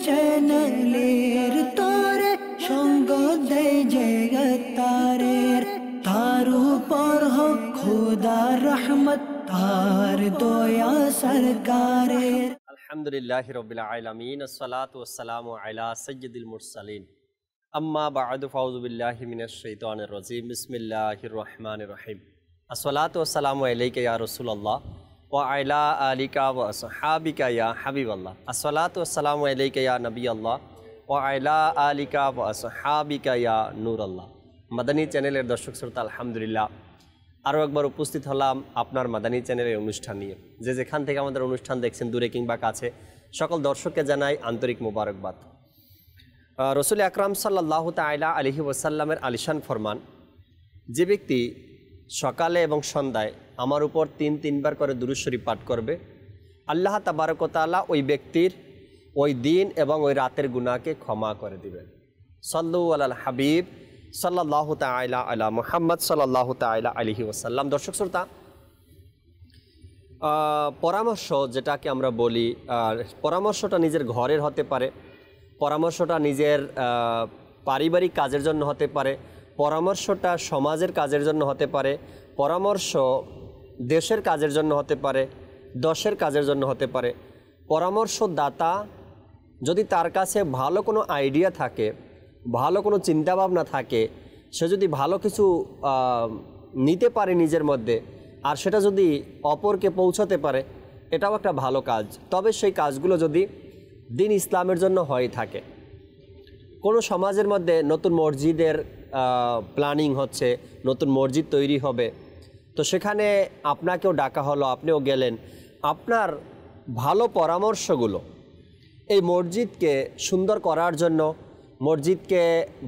চ্যানেলের তোরে সঙ্গ দেয় জগতারের তার উপর হোক খোদার রহমত তার দয়া সরকারের। আলহামদুলিল্লাহি রাব্বিল আলামিন আসসালাতু ওয়াসসালামু আলা সাইয়্যিদিল মুরসালিন আম্মা বা'দু ফাউযু বিল্লাহি মিনাশ শাইতানির রাজীম বিসমিল্লাহির রহমানির রহিম আসসালাতু ওয়াসসালামু আলাইকা ইয়া রাসূলুল্লাহ ওয়া আলা আলিকা ওয়া আসহাবিকা ইয়া হাবিবাল্লাহ আসসালাতু ওয়াসসালামু আলাইকা ইয়া নবিয়াল্লাহ ওয়া আলা আলিকা ওয়া আসহাবিকা ইয়া নূরাল্লাহ। মাদানী চ্যানেলের দর্শক শ্রোতা, আলহামদুলিল্লাহ আরও একবার উপস্থিত হলাম আপনার মাদানী চ্যানেলের অনুষ্ঠান নিয়ে। যে যেখান থেকে আমাদের অনুষ্ঠান দেখছেন, দূরে কিংবা কাছে, সকল দর্শককে জানাই আন্তরিক মোবারকবাদ। রসুল আকরাম সাল্লাল্লাহু তাআলা আলাইহি ওয়াসাল্লামের আলিশান ফরমান, যে ব্যক্তি সকালে এবং সন্ধ্যায় আমার উপর তিনবার করে দুরূদ শরীফ পাঠ করবে, আল্লাহ তাবারক ওয়া তাআলা ওই ব্যক্তির ওই দিন এবং ওই রাতের গুনাহকে ক্ষমা করে দিবেন। সাল্লু আলাল হাবিব সাল্লাল্লাহু তাআলা আলা মুহাম্মদ সাল্লাল্লাহু তাআলা আলাইহি ওয়াসাল্লাম। দর্শক শ্রোতা, পরামর্শ যেটাকে আমরা বলি, পরামর্শটা নিজের ঘরের হতে পারে, পরামর্শটা নিজের পারিবারিক কাজের জন্য হতে পারে, পরামর্শটা সমাজের কাজের জন্য হতে পারে, পরামর্শ দেশের কাজের জন্য হতে পারে, দশের কাজের জন্য হতে পারে। পরামর্শদাতা যদি তার কাছে ভালো কোনো আইডিয়া থাকে, ভালো কোনো চিন্তাভাবনা থাকে, সে যদি ভালো কিছু নিতে পারে নিজের মধ্যে, আর সেটা যদি অপরকে পৌঁছাতে পারে, এটাও একটা ভালো কাজ। তবে সেই কাজগুলো যদি দিন ইসলামের জন্য হয়ে থাকে। কোনো সমাজের মধ্যে নতুন মসজিদের প্ল্যানিং হচ্ছে, নতুন মসজিদ তৈরি হবে, তো সেখানে আপনাকেও ডাকা হলো, আপনিও গেলেন। আপনার ভালো পরামর্শগুলো এই মসজিদকে সুন্দর করার জন্য, মসজিদকে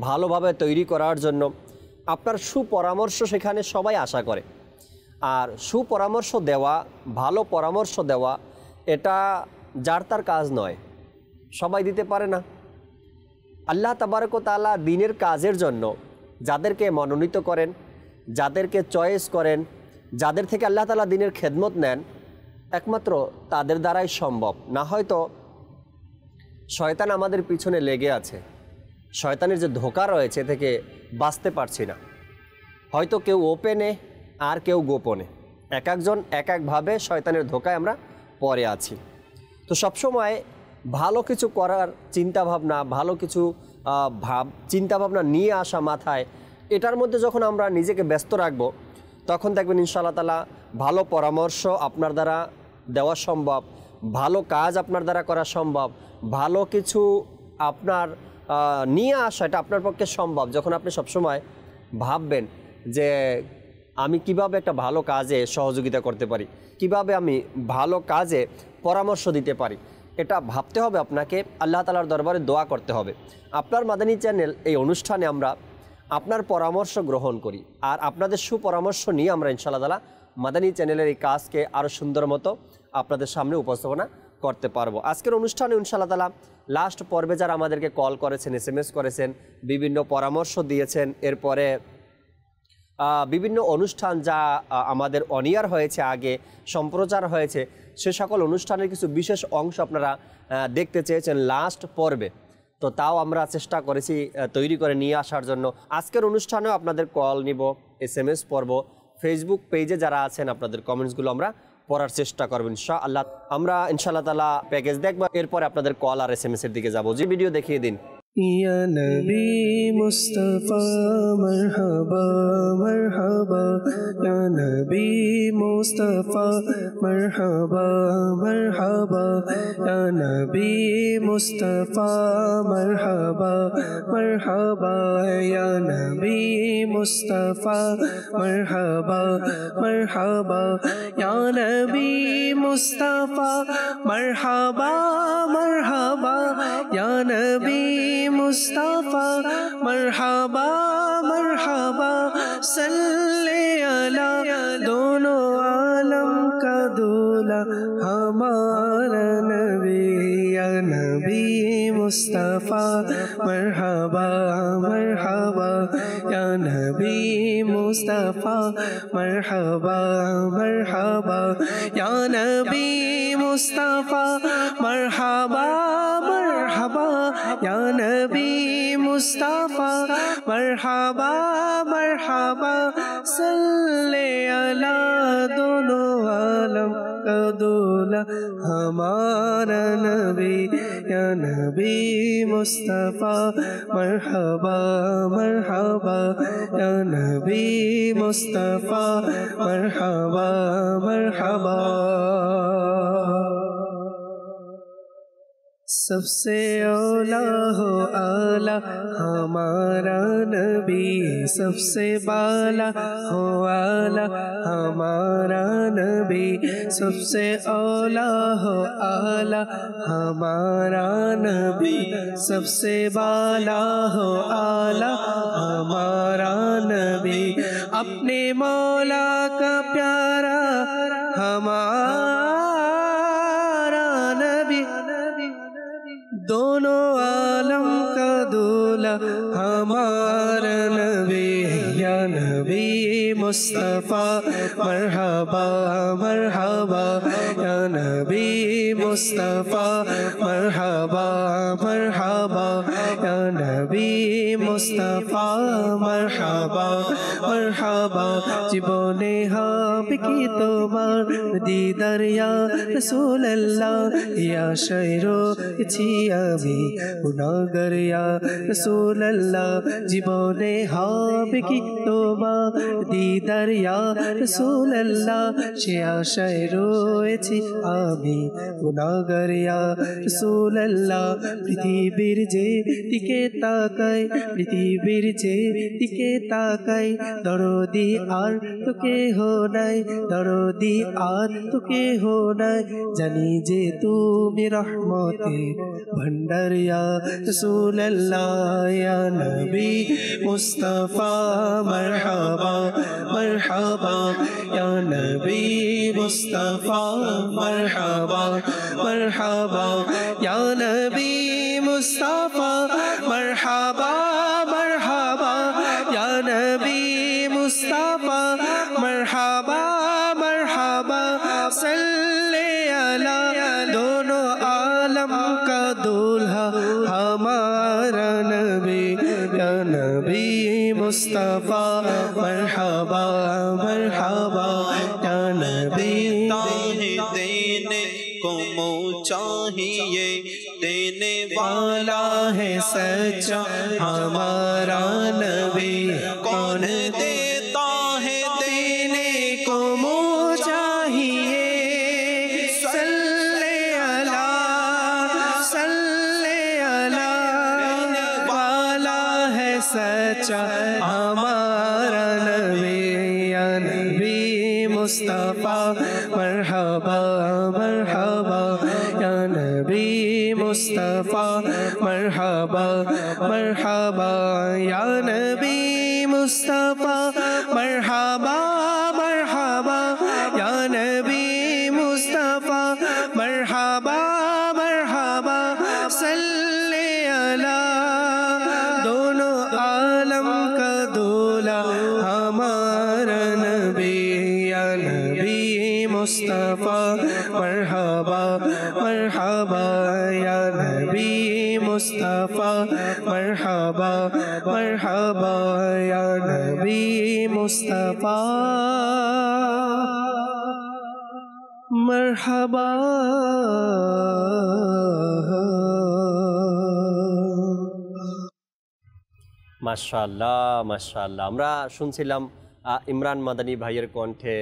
ভালোভাবে তৈরি করার জন্য আপনার সুপরামর্শ সেখানে সবাই আশা করে। আর সুপরামর্শ দেওয়া, ভালো পরামর্শ দেওয়া, এটা যার তার কাজ নয়, সবাই দিতে পারে না। আল্লাহ তাবারক ওয়া তাআলা দ্বীনের কাজের জন্য যাদেরকে মনোনীত করেন, যাদেরকে চয়েস করেন, যাদের থেকে আল্লাহ তাআলা দ্বীনের খেদমত নেন, একমাত্র তাদের দ্বারাই সম্ভব। না হয়তো শয়তান আমাদের পিছনে লেগে আছে, শয়তানের যে ধোঁকা রয়েছে থেকে বাঁচতে পারছি না। হয়তো কেউ ওপেনে আর কেউ গোপনে, এক একজন এক একভাবে শয়তানের ধোঁকায় আমরা পড়ে আছি। তো সবসময় ভালো কিছু করার চিন্তাভাবনা, ভালো কিছু চিন্তাভাবনা নিয়ে আসা মাথায়, এটার মধ্যে যখন আমরা নিজেকে ব্যস্ত রাখবো, তখন দেখবেন ইনশাআল্লাহ তাআলা ভালো পরামর্শ আপনার দ্বারা দেওয়া সম্ভব, ভালো কাজ আপনার দ্বারা করা সম্ভব, ভালো কিছু আপনার নিয়ে আসা, এটা আপনার পক্ষে সম্ভব যখন আপনি সবসময় ভাববেন যে আমি কিভাবে একটা ভালো কাজে সহযোগিতা করতে পারি, কিভাবে আমি ভালো কাজে পরামর্শ দিতে পারি। এটা ভাবতে হবে আপনাকে, আল্লাহ তাআলার দরবারে দোয়া করতে হবে। আপনার মাদানী চ্যানেল এই অনুষ্ঠানে আমরা আপনার পরামর্শ গ্রহণ করি, আর আপনাদের সুপরামর্শ নিয়ে আমরা ইনশাআল্লাহ তাআলা মাদানী চ্যানেলের এই কাজকে আরও সুন্দর মতো আপনাদের সামনে উপস্থাপনা করতে পারবো। আজকের অনুষ্ঠানে ইনশাআল্লাহ তাআলা লাস্ট পর্বে যারা আমাদেরকে কল করেছেন, SMS করেছেন, বিভিন্ন পরামর্শ দিয়েছেন, এরপরে বিভিন্ন অনুষ্ঠান যা আমাদের অনিয়ার হয়েছে, আগে সম্প্রচার হয়েছে, সে সকল অনুষ্ঠানের কিছু বিশেষ অংশ আপনারা দেখতে চেয়েছেন লাস্ট পর্বে। তো তাও আমরা চেষ্টা করেছি তৈরি করে নিয়ে আসার জন্য। আজকের অনুষ্ঠানেও আপনাদের কল নিব, SMS পড়ব, ফেসবুক পেজে যারা আছেন আপনাদের কমেন্টসগুলো আমরা পড়ার চেষ্টা করব ইনশাআল্লাহ। আমরা ইনশাআল্লাহ তাআলা প্যাকেজ দেখব, এরপরে আপনাদের কল আর SMS এর দিকে যাব। যে ভিডিও দেখিয়ে দিন। या नबी मुस्तफा मरहबा मरहबा, या नबी मुस्तफा मरहबा मरहबा, या नबी मुस्तफा मरहबा मरहबा, या नबी मुस्तफा मरहबा मरहबा, या नबी मुस्तफा मरहबा मरहबा, या नबी मुस्तफा मरहबा मरहबा, सल्ले अला दोनों आलम का दूल्हा हमारा नबी, या नबी मुस्तफा मरहबा मरहबा, या नबी मुस्तफा मरहबा मरहबा, या नबी मुस्तफा मरहबा मरहबा, या नबी मुस्तफा मरहबा मरहबा सल्ले अला दोनों आलम का दूल्हा हमारा नबी या नबी मुस्तफा मरहबा मरहबा या नबी मुस्तफा मरहबा मरहबा सबसे औला हो आला हमारा नबी सबसे बाला हो आला हमारा नबी सबसे औला हो आला हमारा नबी सबसे बाला हो आला हमारा नबी अपने मौला का प्यारा हमारा नबी दोनों आलम का दूल्हा हमारा नबी या नबी मुस्तफा मरहबा मरहबा या नबी मुस्तफा मरहबा मरहबा या नबी मुस्तफा मरहबा मरहबा জীবনে হবে কি তোমার দিদার ইয়া রাসূলুল্লাহ ইয়া শায়রো ছি আমি গুনাহগার ইয়া রাসূলুল্লাহ জীবনে হবে কি তোমার দিদার ইয়া রাসূলুল্লাহ সে আশায় রয়েছি আমি গুনাহগার ইয়া রাসূলুল্লাহ পৃথিবীর যে দিকে তাকাই পৃথিবীর যে দিকে তাকাই দরদি আর তো কেহ নাই দরদি আর তো কেহ নাই জানি যে তুমি রহমতে भंडार या रसूल अल्लाह या नबी मुस्तफा मरहबा मरहबा या नबी मुस्तफा मरहबा मरहबा या नबी मुस्तफा मरहबा मरहबा या नबी मुस्तफा मरहबा मरहबा सल्ले अला दोनों आलम का दूल्हा हमारा नबी या नबी मुस्तफा मरहबा मरहबा या नबी देने को मुँह चाहिए देने वाला है सच्चा हमारा नबी कौन देता है देने को मुँह चाहिए सल्ले अला वाला है सच्चा हमारा नबी या नबी मुस्तफा मरहबा मरहबा या नबी मुस्तफा मरहबा मरहबा या नबी मुस्तफा मरहबा मरहबा या नबी मुस्तफा मरहबा मरहबा सल्ले अला दोनों आलम का दूल्हा हमारा नबी या नबी मुस्तफा मरहबा मरहबा या नबी मुस्तफा मरहबा मरहबा या नबी मुस्तफा मरहबा মাশাআল্লাহ মাশাআল্লাহ আমরা শুনছিলাম ইমরান মাদানী ভাইয়ের কণ্ঠে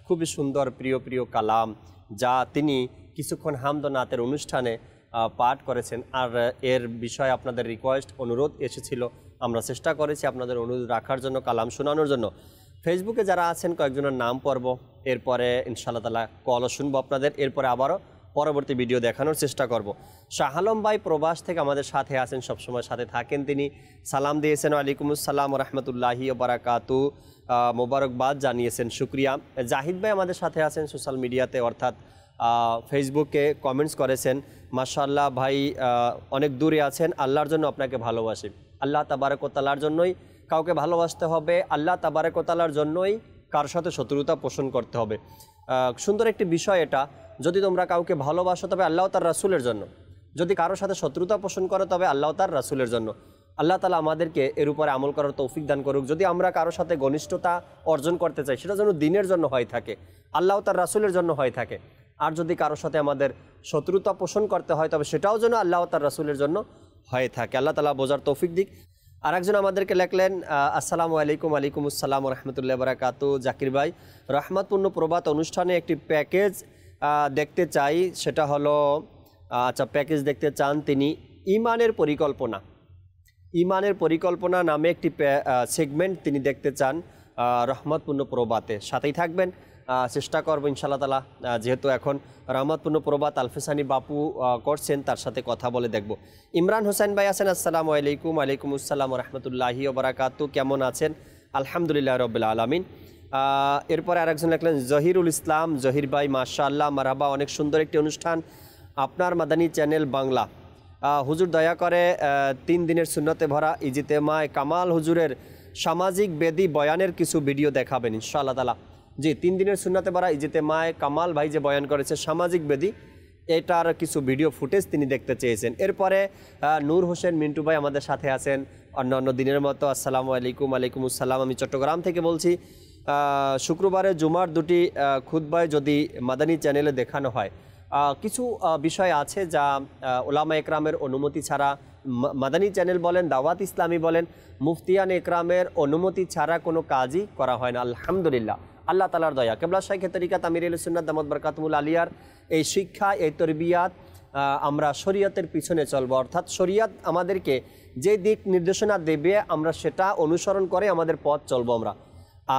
খুবই সুন্দর প্রিয় প্রিয় কালাম যা তিনি কিছুক্ষণ হামদ ও নাতের অনুষ্ঠানে পাঠ করেছেন। আর এর বিষয়ে আপনাদের রিকোয়েস্ট অনুরোধ এসেছিল, আমরা চেষ্টা করেছি আপনাদের অনুরোধ রাখার জন্য, কালাম শোনানোর জন্য। ফেসবুকে যারা আছেন কয়েকজনের নাম পড়ব, এরপরে ইনশাআল্লাহ তাআলা কলও শুনবো আপনাদের, এরপরে আবারও পরবর্তী ভিডিও দেখানোর চেষ্টা করব। শাহ আলম ভাই প্রবাস থেকে আমাদের সাথে আছেন, সবসময় সাথে থাকেন। তিনি সালাম দিয়েছেন, ওয়ালাইকুম আসসালাম রহমতুল্লাহি ওয়া বারাকাতু, মোবারকবাদ জানিয়েছেন, শুক্রিয়া। জাহিদ ভাই আমাদের সাথে আছেন সোশ্যাল মিডিয়াতে, অর্থাৎ ফেসবুকে কমেন্টস করেছেন, মাশাআল্লাহ ভাই অনেক দূরে আছেন, আল্লাহর জন্য আপনাকে ভালোবাসি। আল্লাহ তাবারক ওয়া তাআলার জন্যই কাউকে ভালোবাসতে হবে, আল্লাহ তাবারক ওয়া তাআলার জন্যই কার সাথে শত্রুতা পোষণ করতে হবে। সুন্দর একটি বিষয় এটা, যদি তোমরা কাউকে ভালোবাসো তবে আল্লাহ তার রাসূলের জন্য, যদি কারোর সাথে শত্রুতা পোষণ করে তবে আল্লাহ তার রাসূলের জন্য। আল্লাহ তাআলা আমাদেরকে এর উপরে আমল করার তৌফিক দান করুক। যদি আমরা কারোর সাথে ঘনিষ্ঠতা অর্জন করতে চাই সেটা যেন দ্বীনের জন্য হয়ে থাকে, আল্লাহ তার রাসূলের জন্য হয়ে থাকে। আর যদি কারোর সাথে আমাদের শত্রুতা পোষণ করতে হয় তবে সেটাও যেন আল্লাহ তার রাসূলের জন্য হয়ে থাকে। আল্লাহ তাআলা বোঝার তৌফিক দিক। আর একজন আমাদেরকে লেখলেন, আসসালামু আলাইকুম। ওয়ালাইকুম আসসালাম ওয়া রাহমাতুল্লাহি ওয়া বারাকাতুহু। জাকির ভাই, রহমতপূর্ণ প্রভাত অনুষ্ঠানে একটি প্যাকেজ দেখতে চাই, সেটা হলো আচ্ছা প্যাকেজ দেখতে চান তিনি ইমানের পরিকল্পনা। ইমানের পরিকল্পনা নামে একটি সেগমেন্ট তিনি দেখতে চান রহমতপূর্ণ প্রভাতে। সাথেই থাকবেন, চেষ্টা করবো ইনশাআল্লাহ তাআলা। যেহেতু এখন রহমতপূর্ণ প্রভাত আলফেসানি বাপু করছেন, তার সাথে কথা বলে দেখব। ইমরান হোসেন ভাই আছেন, আসসালামু আলাইকুম। ওয়ালাইকুম আসসালাম ওয়া রাহমাতুল্লাহি ওয়া বারাকাতুহু। কেমন আছেন? আলহামদুলিল্লাহ রাব্বিল আলামিন। এরপরে আরেকজন লিখলেন জহিরুল ইসলাম। জহির ভাই, মাশাআল্লাহ, মারহাবা, অনেক সুন্দর একটি অনুষ্ঠান আপনার মাদানী চ্যানেল বাংলা। হুজুর দয়া করে 3 দিনের সুন্নতে ভরা ইজতেমায় কামাল হুজুরের সামাজিক বেদি বয়ানের কিছু ভিডিও দেখাবেন ইনশাআল্লাহ তাআলা। জি, 3 দিনের সুন্নতে ভরা ইজতেমায় কামাল ভাই যে বয়ান করেছে সামাজিক বেদি, এটার কিছু ভিডিও ফুটেজ তিনি দেখতে চেয়েছেন। এরপরে নূর হোসেন মিন্টু ভাই আমাদের সাথে আছেন অন্যান্য দিনের মতো। আসসালামু আলাইকুম। ওয়ালাইকুম আসসালাম। আমি চট্টগ্রাম থেকে বলছি। শুক্রবারে জুমার 2টি খুতবায় যদি মাদানী চ্যানেলে দেখানো হয়, কিছু বিষয় আছে যা ওলামা একরামের অনুমতি ছাড়া, মাদানী চ্যানেল বলেন, দাওয়াত ইসলামী বলেন, মুফতিয়ান একরামের অনুমতি ছাড়া কোনো কাজই করা হয় না। আলহামদুলিল্লাহ, আল্লাহ তাআলার দয়া। কেবলা শাইখে তরিকাত আমির আহলে সুন্নাত দামাত বরকাতুহুল আলিয়ার এই শিক্ষা, এই তরবিয়াত, আমরা শরীয়তের পিছনে চলবো। অর্থাৎ শরীয়ত আমাদেরকে যে দিক নির্দেশনা দেবে আমরা সেটা অনুসরণ করে আমাদের পথ চলবো আমরা।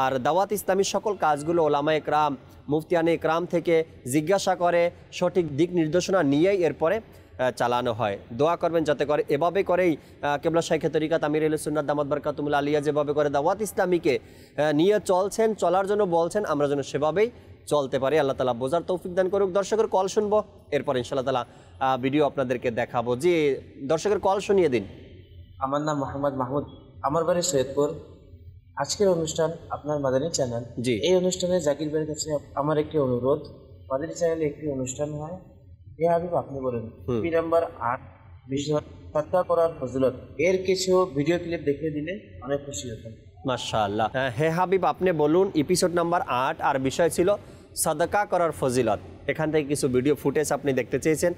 আর দাওয়াত ইসলামীর সকল কাজগুলো ওলামা একরাম, মুফতিয়ানে একরাম থেকে জিজ্ঞাসা করে সঠিক দিক নির্দেশনা নিয়েই এরপরে চালানো হয়। দোয়া করবেন যাতে করে এভাবে করেই কেবলা শাইখে তরিকাত আমির আহলে সুন্নাত দামাত বরকাতুহুল আলিয়া যেভাবে করে দাওয়াত ইসলামীকে নিয়ে চলছেন, চলার জন্য বলছেন, আমরা যেন সেভাবেই চলতে পারি। আল্লাহ তাআলা বোঝার তৌফিক দান করুক। দর্শকের কল শুনবো, এরপর ইনশাআল্লাহ তাআলা ভিডিও আপনাদেরকে দেখাবো। জি, দর্শকের কল শুনিয়ে দিন। আমার নাম মোহাম্মদ মাহমুদ, আমার বাড়ি সৈয়দপুর। আজকের অনুষ্ঠান আপনার মাদানী চ্যানেল। জি, এই অনুষ্ঠানে জাকির ভাইয়ের কাছে আমার একটি অনুরোধ, মাদানী চ্যানেলে একটি অনুষ্ঠান হয়, হে হাবিব আপনি বলেন, পি নাম্বার 8 বিষয় সাদকা করার ফজিলত, এর কিছু ভিডিও ক্লিপ দেখিয়ে দিলে অনেক খুশি হতাম। মাশাআল্লাহ। হে হাবিব আপনি বলুন, এপিসোড নাম্বার 8 আর বিষয় ছিল সাদকা করার ফজিলত। এখান থেকে কিছু ভিডিও ফুটেজ আপনি দেখতে চেয়েছেন,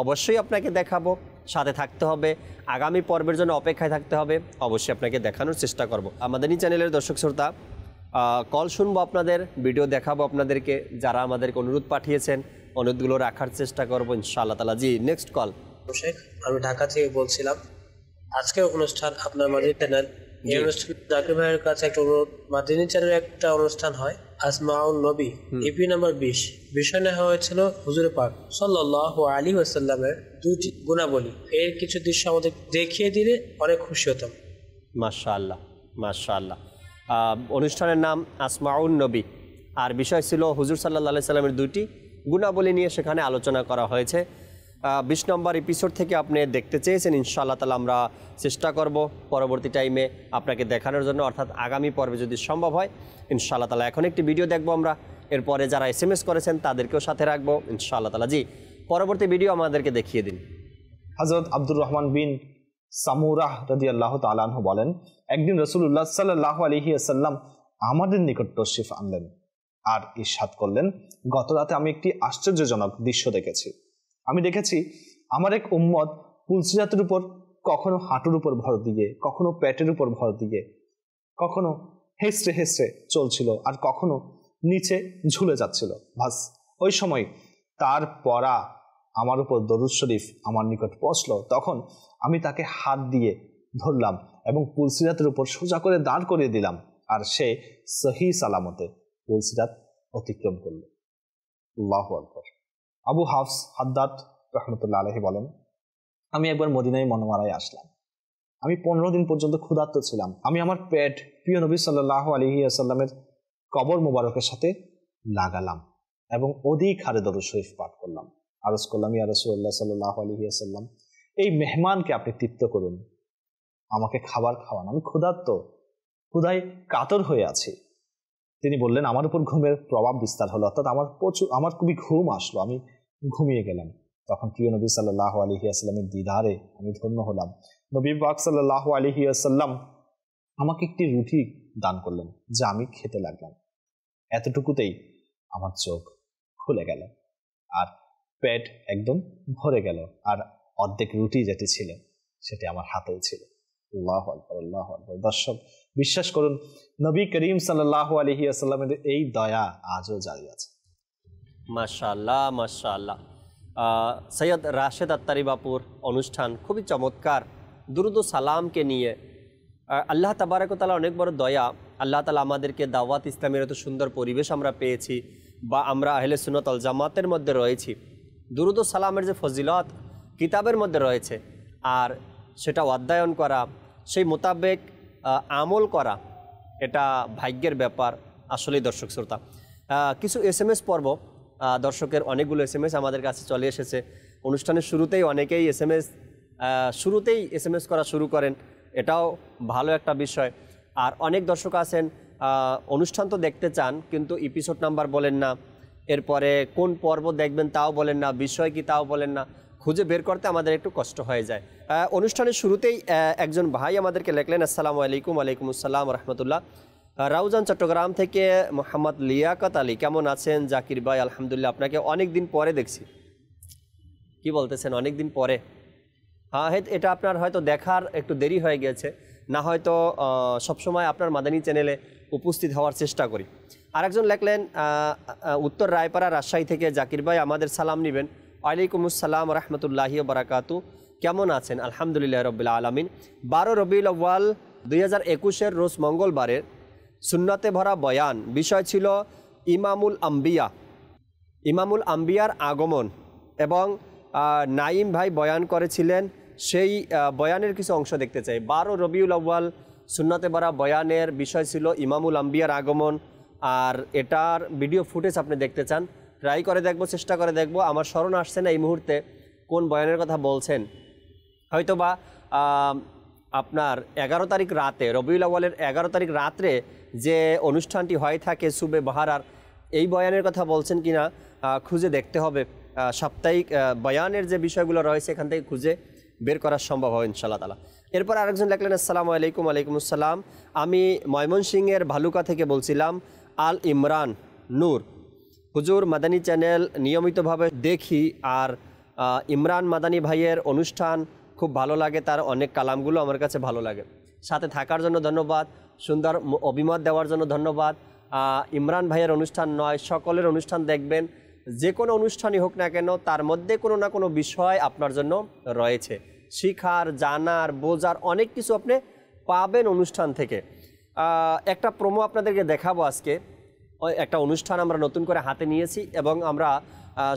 অবশ্যই আপনাকে দেখাবো। সাথে থাকতে হবে, আগামী পর্বের জন্য অপেক্ষায় থাকতে হবে, অবশ্যই আপনাকে দেখানোর চেষ্টা করব। আমাদের এই চ্যানেলের দর্শক শ্রোতা, কল শুনবো আপনাদের, ভিডিও দেখাবো আপনাদেরকে। যারা আমাদেরকে অনুরোধ পাঠিয়েছেন অনুরোধগুলো রাখার চেষ্টা করবো ইনশাআল্লাহ তাআলা। জি, নেক্সট কল। আমি ঢাকা থেকে বলছিলাম। আজকের অনুষ্ঠান আপনার মাদানী চ্যানেল, এই অনুষ্ঠান জাকির ভাইয়ের কাছে একটা অনুরোধ, মাদানী চ্যানেলে একটা অনুষ্ঠান হয় আসমাউন নবী, ইপি নাম্বার 20, বিষয় নেওয়া হয়েছিল হুজুরে পাক সাল্লাল্লাহু আলাইহি ওয়াসাল্লামের 2টি গুণাবলী। এর কিছু দৃশ্য আমাদের দেখিয়ে দিলে অনেক খুশি হতাম। মাশাআল্লাহ, মাশাআল্লাহ। অনুষ্ঠানের নাম আসমাউন নবী, আর বিষয় ছিল হুজুর সাল্লাল্লাহু আলাইহি সাল্লামের 2টি গুণাবলী নিয়ে সেখানে আলোচনা করা হয়েছে। 20 নম্বর এপিসোড থেকে আপনি দেখতে চেয়েছেন, ইনশাআল্লাহ তাআলা আমরা চেষ্টা করব পরবর্তী টাইমে আপনাকে দেখানোর জন্য, অর্থাৎ আগামী পর্বে যদি সম্ভব হয় ইনশাআল্লাহ তাআলা। এখন একটি ভিডিও দেখবো আমরা, এরপরে যারা SMS করেছেন তাদেরকেও সাথে রাখবো ইনশাআল্লাহ তাআলা। জি, পরবর্তী ভিডিও আমাদেরকে দেখিয়ে দিন। হযরত আব্দুর রহমান বিন সামুরাহ রাদিয়াল্লাহু তাআলা আনহু বলেন, একদিন রাসূলুল্লাহ সাল্লাল্লাহু আলাইহি ওয়াসাল্লাম আমাদের নিকট তশরিফ আনলেন আর ইরশাদ করলেন, গত রাতে আমি একটি আশ্চর্যজনক দৃশ্য দেখেছি। আমি দেখেছি আমার এক উম্মত পুলসিরাতের উপর কখনো হাঁটুর উপর ভর দিয়ে, কখনো পেটের উপর ভর দিয়ে, কখনো হেসড়ে হেসড়ে চলছিল, আর কখনো নিচে ঝুলে যাচ্ছিল। বাস ওই সময় তার পড়া আমার উপর দরুদ শরীফ আমার নিকট পৌঁছলো। তখন আমি তাকে হাত দিয়ে ধরলাম এবং পুলসিরাতের উপর সোজা করে দাঁড় করিয়ে দিলাম, আর সে সহি সালামতে পুলসিরাত অতিক্রম করল। আল্লাহু আকবার। আবু হাফস হাদ্দাদ রাহমাতুল্লাহ আলাইহি বলেন, আমি একবার মদিনায় মনোয়ারায় আসলাম। আমি 15 দিন পর্যন্ত ক্ষুধার্ত ছিলাম। আমি আমার পেট প্রিয় নবী সাল্লাল্লাহু আলাইহি ওয়াসাল্লামের কবর মোবারকের সাথে লাগালাম এবং অধিক হারে দরুদ শরীফ পাঠ করলাম। আরজ করলাম, ইয়া রাসূলুল্লাহ সাল্লাল্লাহু আলাইহি ওয়াসাল্লাম, এই মেহমানকে আপনি তৃপ্ত করুন, আমাকে খাবার খাওয়ান, আমি ক্ষুধায় কাতর হয়ে আছি। তিনি বললেন, আমার উপর ঘুমের প্রভাব বিস্তার হলো, অর্থাৎ আমার খুবই ঘুম আসলো, আমি ঘুমিয়ে গেলাম। তখন প্রিয় নবী সাল্লাল্লাহু আলাইহি ওয়াসাল্লামের দিদারে আমি ধন্য হলাম। নবী পাক সাল্লাল্লাহু আলাইহি ওয়াসাল্লাম আমাকে একটি রুটি দান করলেন, যা আমি খেতে লাগলাম। এতটুকুতেই আমার চোখ খুলে গেল আর পেট একদম ভরে গেল, আর অর্ধেক রুটি যেটি ছিল সেটি আমার হাতেও ছিল। আল্লাহু আকবার, আল্লাহু আকবার। দর্শক, বিশ্বাস করুন, নবী করিম সাল্লাল্লাহু আলাইহি ওয়াসাল্লামের এই দয়া আজও জারি আছে। মাশাআল্লাহ, মাশাআল্লাহ। সৈয়দ রাশেদ আত্তারি বাপুর অনুষ্ঠান খুবই চমৎকার, দুরুদ ও সালামকে নিয়ে। আল্লাহ তাবারক ওয়া তাআলা অনেক বড় দয়া। আল্লাহ তাআলা আমাদেরকে দাওয়াত ইসলামের এত সুন্দর পরিবেশ আমরা পেয়েছি, বা আমরা আহলে সুন্নাত ওয়াল জামাতের মধ্যে রয়েছি। দুরুদ ও সালামের যে ফজিলত কিতাবের মধ্যে রয়েছে, আর সেটা অধ্যয়ন করা, সেই মোতাবেক আমল করা, এটা ভাগ্যের ব্যাপার। আসলেই দর্শক শ্রোতা, কিছু SMS পর্ব, দর্শকের অনেকগুলো SMS আমাদের কাছে চলে এসেছে। অনুষ্ঠানের শুরুতেই অনেকেই শুরুতেই SMS করা শুরু করেন, এটাও ভালো একটা বিষয়। আর অনেক দর্শক আছেন অনুষ্ঠান তো দেখতে চান, কিন্তু এপিসোড নাম্বার বলেন না, এরপরে কোন পর্ব দেখবেন তাও বলেন না, বিষয় কি তাও বলেন না, খুঁজে বের করতে আমাদের একটু কষ্ট হয়ে যায়। অনুষ্ঠানের শুরুতেই একজন ভাই আমাদেরকে লেখলেন, আসসালামু আলাইকুম। ওয়ালাইকুম আসসালাম রহমতুল্লাহ। রাউজান চট্টগ্রাম থেকে মোহাম্মদ লিয়াকত আলী, কেমন আছেন জাকির ভাই? আলহামদুলিল্লাহ, আপনাকে অনেক দিন পরে দেখছি। কি বলতেছেন অনেক দিন পরে? হ্যাঁ, এটা আপনার হয়তো দেখার একটু দেরি হয়ে গেছে, না হয়তো সবসময় আপনার মাদানী চ্যানেলে উপস্থিত হওয়ার চেষ্টা করি। আরেকজন লেখলেন উত্তর রায়পাড়া রাজশাহী থেকে, জাকির ভাই আমাদের সালাম নেবেন। ওয়ালাইকুম আসসালাম রহমতুল্লাহি ওয়া বারাকাতু, কেমন আছেন? আলহামদুলিল্লাহ রাব্বিল আলামিন। 12 রবিউল আউয়াল 2021 রোজ মঙ্গলবারের সুন্নতে ভরা বয়ান, বিষয় ছিল ইমামুল আম্বিয়ার আগমন, এবং নাইম ভাই বয়ান করেছিলেন। সেই বয়ানের কিছু অংশ দেখতে চাই। 12 রবিউল আউয়াল সুন্নতে ভরা বয়ানের বিষয় ছিল ইমামুল আম্বিয়ার আগমন, আর এটার ভিডিও ফুটেজ আপনি দেখতে চান, ট্রাই করে দেখব, চেষ্টা করে দেখব। আমার স্মরণ আসছে না এই মুহূর্তে কোন বয়ানের কথা বলছেন। হয়তোবা আপনার 11 তারিখ রাতে, রবিউল আউয়ালের 11 তারিখ রাত্রে যে অনুষ্ঠানটি হয়ে থাকে সুবে বাহারার, এই বয়ানের কথা বলছেন কিনা খুঁজে দেখতে হবে। সাপ্তাহিক বয়ানের যে বিষয়গুলো রয়েছে এখান থেকে খুঁজে বের করা সম্ভব হবে ইনশাআল্লাহ তাআলা। এরপর আরেকজন লেখলেন, আসসালামু আলাইকুম। ওয়ালাইকুম আসসালাম, আমি ময়মনসিংহের ভালুকা থেকে বলছিলাম। আল ইমরান নূর, হুজুর মাদানী চ্যানেল নিয়মিতভাবে দেখি, আর ইমরান মাদানী ভাইয়ের অনুষ্ঠান খুব ভালো লাগে, তার অনেক কালামগুলো আমার কাছে ভালো লাগে। সাথে থাকার জন্য ধন্যবাদ, সুন্দর অভিমত দেওয়ার জন্য ধন্যবাদ। ইমরান ভাইয়ের অনুষ্ঠান নয়, সকলের অনুষ্ঠান দেখবেন, যে কোনো অনুষ্ঠানই হোক না কেন, তার মধ্যে কোনো না কোনো বিষয় আপনার জন্য রয়েছে, শিখার, জানার, বোঝার অনেক কিছু আপনি পাবেন অনুষ্ঠান থেকে। একটা প্রোমো আপনাদেরকে দেখাবো আজকে। একটা অনুষ্ঠান আমরা নতুন করে হাতে নিয়েছি, এবং আমরা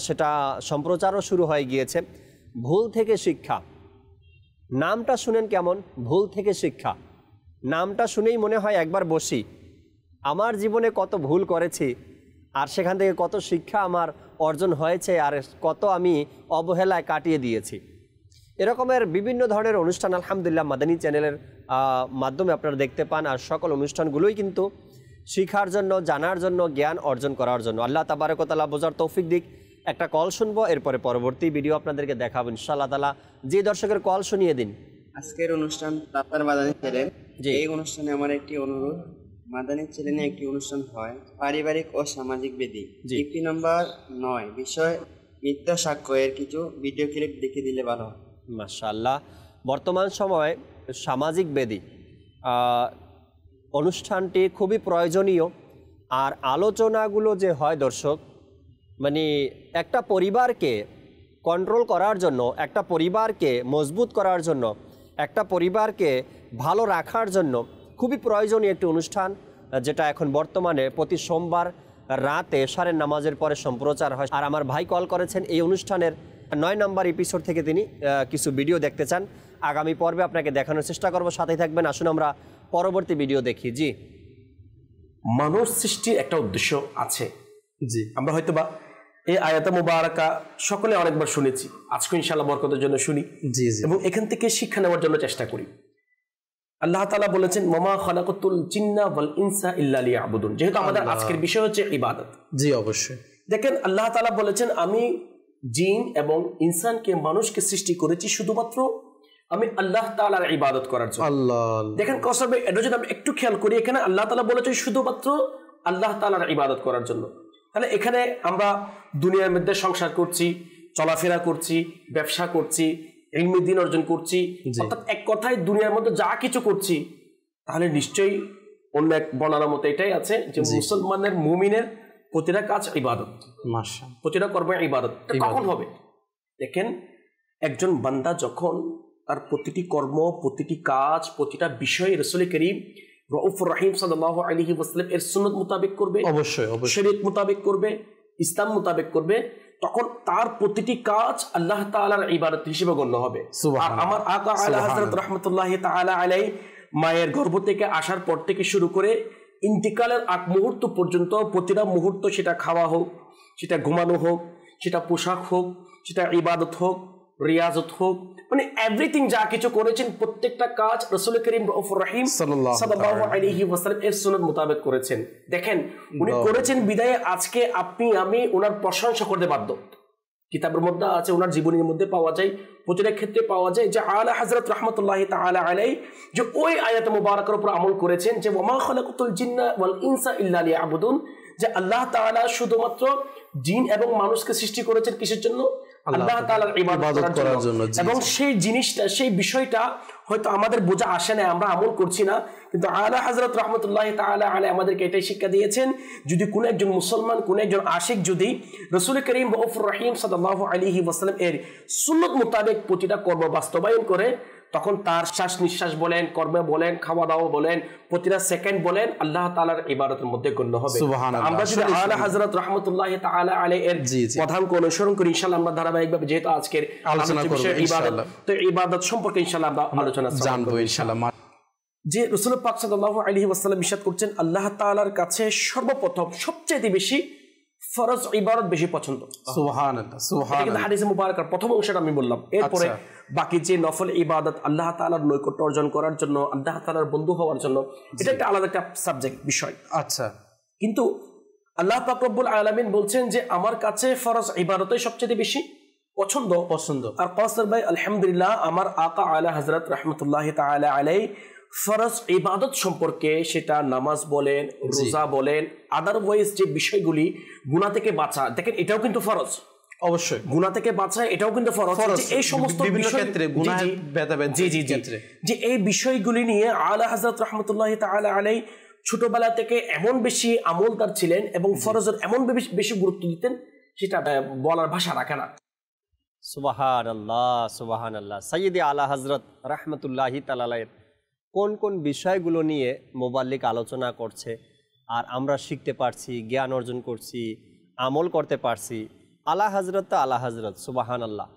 সেটা সম্প্রচারও শুরু হয়ে গিয়েছে। ভুল থেকে শিক্ষা, নামটা শুনেন কেমন? ভুল থেকে শিক্ষা, নামটা শুনেই মনে হয় একবার বসি, আমার জীবনে কত ভুল করেছি, আর সেখান থেকে কত শিক্ষা আমার অর্জন হয়েছে, আর কত আমি অবহেলায় কাটিয়ে দিয়েছি। এরকমের বিভিন্ন ধরনের অনুষ্ঠান আলহামদুলিল্লাহ মাদানী চ্যানেলের মাধ্যমে আপনারা দেখতে পান, আর সকল অনুষ্ঠানগুলোই কিন্তু শিখার জন্য, জানার জন্য, জ্ঞান অর্জন করার জন্য। আল্লাহ তাবারক ওয়া তাআলা বোঝার তৌফিক দিক। একটা কল শুনবো, এরপরে পরবর্তী ভিডিও আপনাদেরকে দেখাবো ইনশাআল্লাহ তাআলা। যে দর্শকের কল শুনিয়ে দিন। আজকের অনুষ্ঠান আপনার মাদানী চ্যানেল, এই অনুষ্ঠানে আমার একটি অনুরোধ, মাদানী চ্যানেলে একটি অনুষ্ঠান হয় পারিবারিক ও সামাজিক বেদি, ইপি নাম্বার 9, বিষয় মিথ্যা সাক্ষ্য, এর কিছু ভিডিও ক্লিপ দেখে দিলে ভালো হয়। মাশাআল্লাহ, বর্তমান সময়ে সামাজিক বেদি অনুষ্ঠানটি খুবই প্রয়োজনীয়। আর আলোচনাগুলো যে হয় দর্শক, মানে একটা পরিবারকে কন্ট্রোল করার জন্য, একটা পরিবারকে মজবুত করার জন্য, একটা পরিবারকে ভালো রাখার জন্য খুবই প্রয়োজনীয় একটি অনুষ্ঠান, যেটা এখন বর্তমানে প্রতি সোমবার রাতে সারের নামাজের পরে সম্প্রচার হয়। আর আমার ভাই কল করেছেন, এই অনুষ্ঠানের 9 নম্বর এপিসোড থেকে তিনি কিছু ভিডিও দেখতে চান। আগামী পর্বে আপনাকে দেখানোর চেষ্টা করব, সাথেই থাকবেন। আসুন আমরা পরবর্তী ভিডিও দেখি। জি, মানুষ সৃষ্টির একটা উদ্দেশ্য আছে। জি, আমরা হয়তোবা এই আয়াতে মুবারাকা সকলে অনেকবার শুনেছি, আজকে ইনশাআল্লাহ বরকতের জন্য শুনি। জি জি, এবং এখান থেকে শিক্ষা নেওয়ার জন্য চেষ্টা করি। আল্লাহ তাআলা বলেছেন, ওয়ামা খালাকাতুল জিন্না ওয়াল ইনসা ইল্লা লিয়াবুদুন। যেহেতু আমাদের আজকের বিষয় হচ্ছে ইবাদত। জি অবশ্যই। দেখেন, আল্লাহ তাআলা বলেছেন, আমি জিন এবং ইনসানকে মানুষকে সৃষ্টি করেছি শুধুমাত্র আমি আল্লাহ তাআলার ইবাদত করার জন্য। আল্লাহ দেখেন কসবে এটা যদি আমরা একটু খেয়াল করি, এখানে আল্লাহ তাআলা বলেছে শুধুমাত্র আল্লাহ তাআলার ইবাদত করার জন্য। তাহলে এখানে আমরা দুনিয়ার মধ্যে সংসার করছি, চলাফেরা করছি, ব্যবসা করছি, ইলমি দ্বীন অর্জন করছি, অর্থাৎ এক কথায় দুনিয়ার মধ্যে যা কিছু করছি, তাহলে নিশ্চয়ই অন্য এক বর্ণনার মতো এটাই আছে যে মুসলমানের মুমিনের প্রতিটা কাজ ইবাদত, মাশাআল্লাহ, প্রতিটা কর্ম ইবাদত। কখন হবে? দেখেন একজন বান্দা যখন তার প্রতিটি কর্ম, প্রতিটি কাজ, প্রতিটা বিষয় রাসূল করিম রউফুর রহিম সাল্লাল্লাহু আলাইহি ওয়াসাল্লাম এর সুন্নাত মোতাবেক করবে, অবশ্যই শরীয়ত মোতাবেক করবে, ইসলাম মোতাবেক করবে, তখন তার প্রতিটি কাজ আল্লাহ তাআলার ইবাদত হিসেবে গণ্য হবে। আর আমার আকা আলা হযরত রাহমাতুল্লাহি তাআলা আলাইহি মায়ের গর্ভ থেকে আসার পর থেকে শুরু করে ইন্তিকালের আগ মুহূর্ত পর্যন্ত প্রতিটা মুহূর্ত, সেটা খাওয়া হোক, সেটা ঘুমানো হোক, সেটা পোশাক হোক, সেটা ইবাদত হোক, রিয়াজত হোক, মানে এভরিথিং যা কিছু করেছেন প্রত্যেকটা কাজ রাসূল করিম রউফুর রহিম সাল্লাল্লাহু আলাইহি ওয়াসাল্লাম এর সুন্নাত মোতাবেক করেছেন। দেখেন উনি করেছেন বিদায়ে আজকে আপনি আমি ওনার প্রশংসা করতে বাধ্য। কিতাবের মধ্যে আছে, ওনার জীবনের মধ্যে পাওয়া যায়, প্রতিটা ক্ষেত্রে পাওয়া যায় যে আলা হযরত রাহমাতুল্লাহি তাআলা আলাইহি যে ওই আয়াত মুবারাকার উপর আমল করেছেন যে ওয়ামা খালাকাতুল জিন্না ওয়াল ইনসা ইল্লা লিয়াবুদুন, যে আল্লাহ তাআলা শুধুমাত্র জিন এবং মানুষকে সৃষ্টি করেছেন কিসের জন্য? আল্লাহ তাআলার ইবাদত করার জন্য। এবং সেই জিনিসটা, সেই বিষয়টা হয়তো আমাদের বোঝা আসে না, আমরা আমল করছি না, কিন্তু আলা হযরত রাহমাতুল্লাহি তাআলা আলাইহি আমাদেরকে এটাই শিক্ষা দিয়েছেন, যদি কোনো একজন মুসলমান, কোনো একজন আশিক যদি রাসূল করিম রউফুর রহিম সাল্লাল্লাহু আলাইহি ওয়াসাল্লাম এর সুন্নাত মোতাবেক প্রতিটা কর্ম বাস্তবায়ন করে, তখন তার শ্বাস নিঃশ্বাস বলেন, কর্মে বলেন, খাওয়া দাওয়া বলেন, প্রতিটা সেকেন্ড বলেন আল্লাহ তাআলার ইবাদতের মধ্যে গণ্য হবে। আমরা যদি আলা হযরত রাহমাতুল্লাহি তাআলা আলাইহি এর প্রধানকে অনুসরণ করি, ইনশাআল্লাহ আমরা ধারাবাহিকভাবে যেহেতু আজকের আলোচনা করব ইবাদত, তো ইবাদত সম্পর্কে ইনশাআল্লাহ আমরা আলোচনা জানবো ইনশাআল্লাহ। যে রাসূল পাক সাল্লাল্লাহু আলাইহি ওয়াসাল্লাম ইরশাদ করছেন আল্লাহ তাআলার কাছে সর্বপ্রথম সবচেয়ে বেশি ফরজ ইবাদত বেশি পছন্দ। সুবহানাল্লাহ, সুবহানাল্লাহ। হাদিসে মুবারাকার প্রথম অংশটা আমি বললাম, এরপরে বাকি যে নফল ইবাদত আল্লাহ তাআলার নৈকট্য অর্জন করার জন্য, আল্লাহ তাআলার বন্ধু হওয়ার জন্য, এটা একটা আলাদা একটা সাবজেক্ট বিষয়। আচ্ছা, কিন্তু আল্লাহ পাক রব্বুল আলামিন বলছেন যে আমার কাছে ফরজ ইবাদতই সবচেয়ে বেশি পছন্দ। আর কাসর ভাই আলহামদুলিল্লাহ আমার আকা আলা হযরত রাহমাতুল্লাহি তাআলা আলাইহি ফরজ ইবাদত সম্পর্কে, সেটা নামাজ বলেন, রোজা বলেন, আদারওয়াইজ যে বিষয়গুলি গুনাহ থেকে বাঁচা, দেখেন এটাও কিন্তু ফরজ। অবশ্যই গুনাহ থেকে বাঁচা এটাও কিন্তু ফরজ। এই সমস্ত বিভিন্ন ক্ষেত্রে গুনাহের ভেদাভেদ, যে এই বিষয়গুলি নিয়ে আলা হযরত রাহমাতুল্লাহি তাআলা আলাইহি ছোটবেলা থেকে এমন বেশি আমলদার ছিলেন এবং ফরজের এমন বেশি গুরুত্ব দিতেন, সেটা বলার ভাষা রাখে না। সুবহানাল্লাহ, সুবহানাল্লাহ। সাইয়্যিদি আলা হযরত রাহমাতুল্লাহি তাআলা আলাইহি কোন কোন বিষয়গুলো নিয়ে মোবাল্লিক আলোচনা করছে, আর আমরা শিখতে পারছি, জ্ঞান অর্জন করছি, আমল করতে পারছি। আলা হযরত তো আলা হযরত, সুবহানাল্লাহ।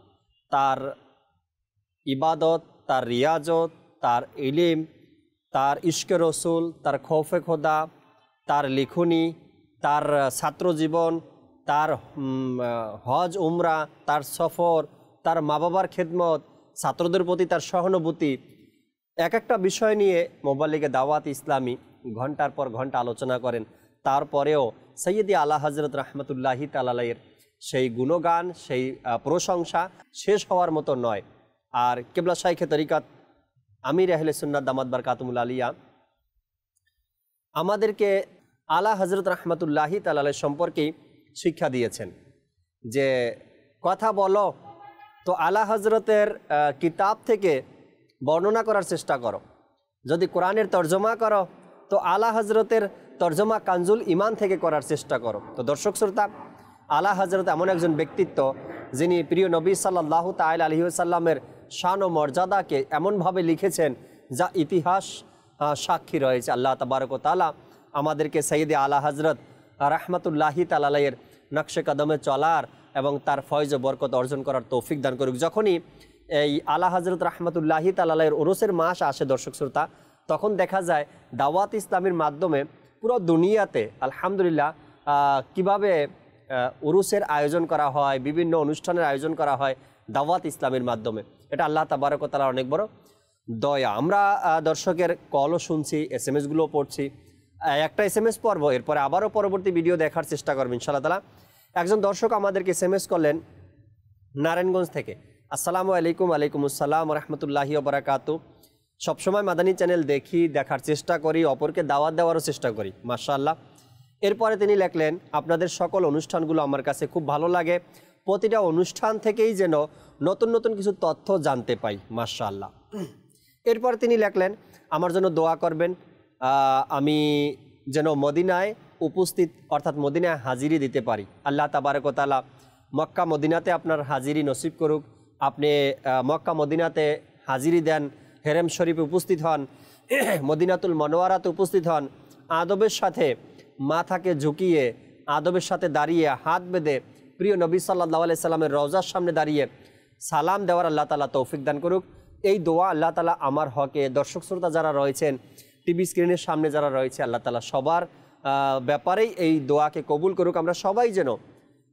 তার ইবাদত, তার রিয়াজত, তার ইলম, তার ইশকে রসুল, তার খৌফে খোদা, তার লিখনি, তার ছাত্র জীবন, তার হজ উমরা, তার সফর, তার মা বাবার খেদমত, ছাত্রদের প্রতি তার সহানুভূতি, এক একটা বিষয় নিয়ে মোবাল্লিগে দাওয়াত ইসলামী ঘন্টার পর ঘন্টা আলোচনা করেন। তারপরেও সৈয়দি আলা হযরত রাহমাতুল্লাহি তাআলা আলাইহির সেই গুণগান, সেই প্রশংসা শেষ হওয়ার মতো নয়। আর কিবলা শাইখে তরিকাত আমির আহলে সুন্নাত দামাত বারকাতুহুল আলিয়া আমাদেরকে আলা হযরত রাহমাতুল্লাহি তাআলা আলাইহি সম্পর্কে শিক্ষা দিয়েছেন যে কথা বলো তো আলা হযরতের কিতাব থেকে বর্ণনা করার চেষ্টা করো, যদি কোরআনের তর্জমা করো তো আলা হযরতের তর্জমা কানজুল ইমান থেকে করার চেষ্টা করো। তো দর্শক শ্রোতা, আলা হযরত এমন একজন ব্যক্তিত্ব যিনি প্রিয় নবী সাল্লাল্লাহু তাআলা আলাইহি ওয়াসাল্লামের শান ও মর্যাদাকে এমনভাবে লিখেছেন যা ইতিহাস সাক্ষী রয়েছে। আল্লাহ তাবারক ওয়া তাআলা আমাদেরকে সাইয়্যিদি আলা হযরত রাহমাতুল্লাহি তাআলা আলাইহির নকশে কদমে চলার এবং তার ফয়জ ও বরকত অর্জন করার তৌফিক দান করুক। যখনই এই আলা হযরত রাহমাতুল্লাহি তাআলা আলাইহির উরুসের মাস আসে দর্শক শ্রোতা, তখন দেখা যায় দাওয়াত ইসলামের মাধ্যমে পুরো দুনিয়াতে আলহামদুলিল্লাহ কিভাবে উরুসের আয়োজন করা হয়, বিভিন্ন অনুষ্ঠানের আয়োজন করা হয় দাওয়াত ইসলামের মাধ্যমে। এটা আল্লাহ তাবারক ওয়া তাআলার অনেক বড় দয়া। আমরা দর্শকের কলও শুনছি, SMS-গুলো পড়ছি। একটা SMS পড়ব, এরপরে আবারও পরবর্তী ভিডিও দেখার চেষ্টা করবেন ইনশাআল্লাহ তাআলা। একজন দর্শক আমাদেরকে SMS করলেন নারায়ণগঞ্জ থেকে। আসসালামু আলাইকুম। আলাইকুম আসসালাম রহমতুল্লাহি বারাকাতু। সবসময় মাদানী চ্যানেল দেখি, দেখার চেষ্টা করি, অপরকে দাওয়াত দেওয়ারও চেষ্টা করি, মাশাআল্লাহ। এরপরে তিনি লেখলেন, আপনাদের সকল অনুষ্ঠানগুলো আমার কাছে খুব ভালো লাগে, প্রতিটা অনুষ্ঠান থেকেই যেন নতুন নতুন কিছু তথ্য জানতে পাই, মাশাআল্লাহ। এরপর তিনি লেখলেন, আমার জন্য দোয়া করবেন, আমি যেন মদিনায় উপস্থিত অর্থাৎ মদিনায় হাজিরি দিতে পারি। আল্লাহ তাবারক ওয়া তাআলা মক্কা মদিনাতে আপনার হাজিরি নসিব করুক। আপনি মক্কা মদিনাতে হাজিরি দেন, হেরেম শরীফে উপস্থিত হন, মদিনাতুল মনোয়ারাতে উপস্থিত হন, আদবের সাথে মাথাকে ঝুঁকিয়ে, আদবের সাথে দাঁড়িয়ে, হাত বেঁধে প্রিয় নবী সাল্লাল্লাহু আলাইহি সাল্লামের রওজার সামনে দাঁড়িয়ে সালাম দেওয়ার আল্লাহ তাআলা তৌফিক দান করুক। এই দোয়া আল্লাহ তাআলা আমার হকে, দর্শক শ্রোতা যারা রয়েছেন, টিভি স্ক্রিনের সামনে যারা রয়েছে, আল্লাহ তাআলা সবার ব্যাপারেই এই দোয়াকে কবুল করুক। আমরা সবাই যেন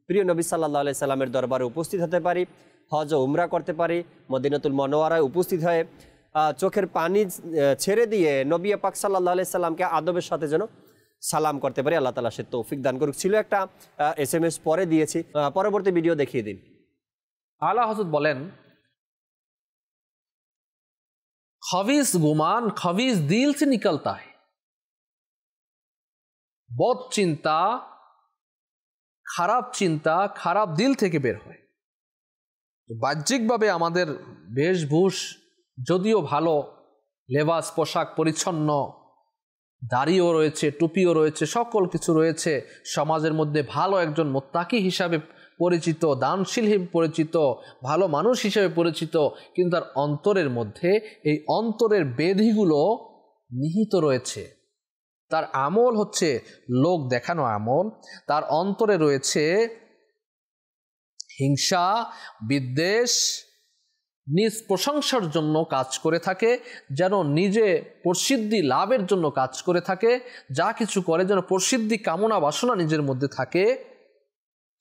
প্রিয় নবী সাল্লাল্লাহু আলাইহি সাল্লামের দরবারে উপস্থিত হতে পারি, হজ ও উমরা করতে পারি, মদিনাতুল মনোয়ারায় উপস্থিত হয়ে চোখের পানি ছেড়ে দিয়ে নবী পাক সাল্লাল্লাহু আলাইহি সাল্লামকে আদবের সাথে যেন সালাম করতে পারি। আল্লাহ তাআলা সে তৌফিক দান করুক। ছিল একটা SMS পরে দিয়েছি, পরবর্তী ভিডিও দেখিয়ে দিন। আলা হযরত বলেন, खबीस गुमान खबीस दिल से निकलता है। বদ চিন্তা, খারাপ দিল থেকে বের হয়। বাহ্যিকভাবে আমাদের বেশভূষ যদিও ভালো, লেবাস পোশাক পরিচ্ছন্ন, দাড়িও রয়েছে, টুপিও রয়েছে, সকল কিছু রয়েছে, সমাজের মধ্যে ভালো একজন মুত্তাকি হিসাবে পরিচিত, দানশীল হিসেবে পরিচিত, ভালো মানুষ হিসেবে পরিচিত, কিন্তু তার অন্তরের মধ্যে এই অন্তরের বেধিগুলো নিহিত রয়েছে। তার আমল হচ্ছে লোক দেখানো আমল, তার অন্তরে রয়েছে হিংসা, বিদ্বেষ, নিজ প্রশংসার জন্য কাজ করে থাকে, যেন নিজে প্রসিদ্ধি লাভের জন্য কাজ করে থাকে, যা কিছু করে যেন প্রসিদ্ধি কামনা বাসনা নিজের মধ্যে থাকে।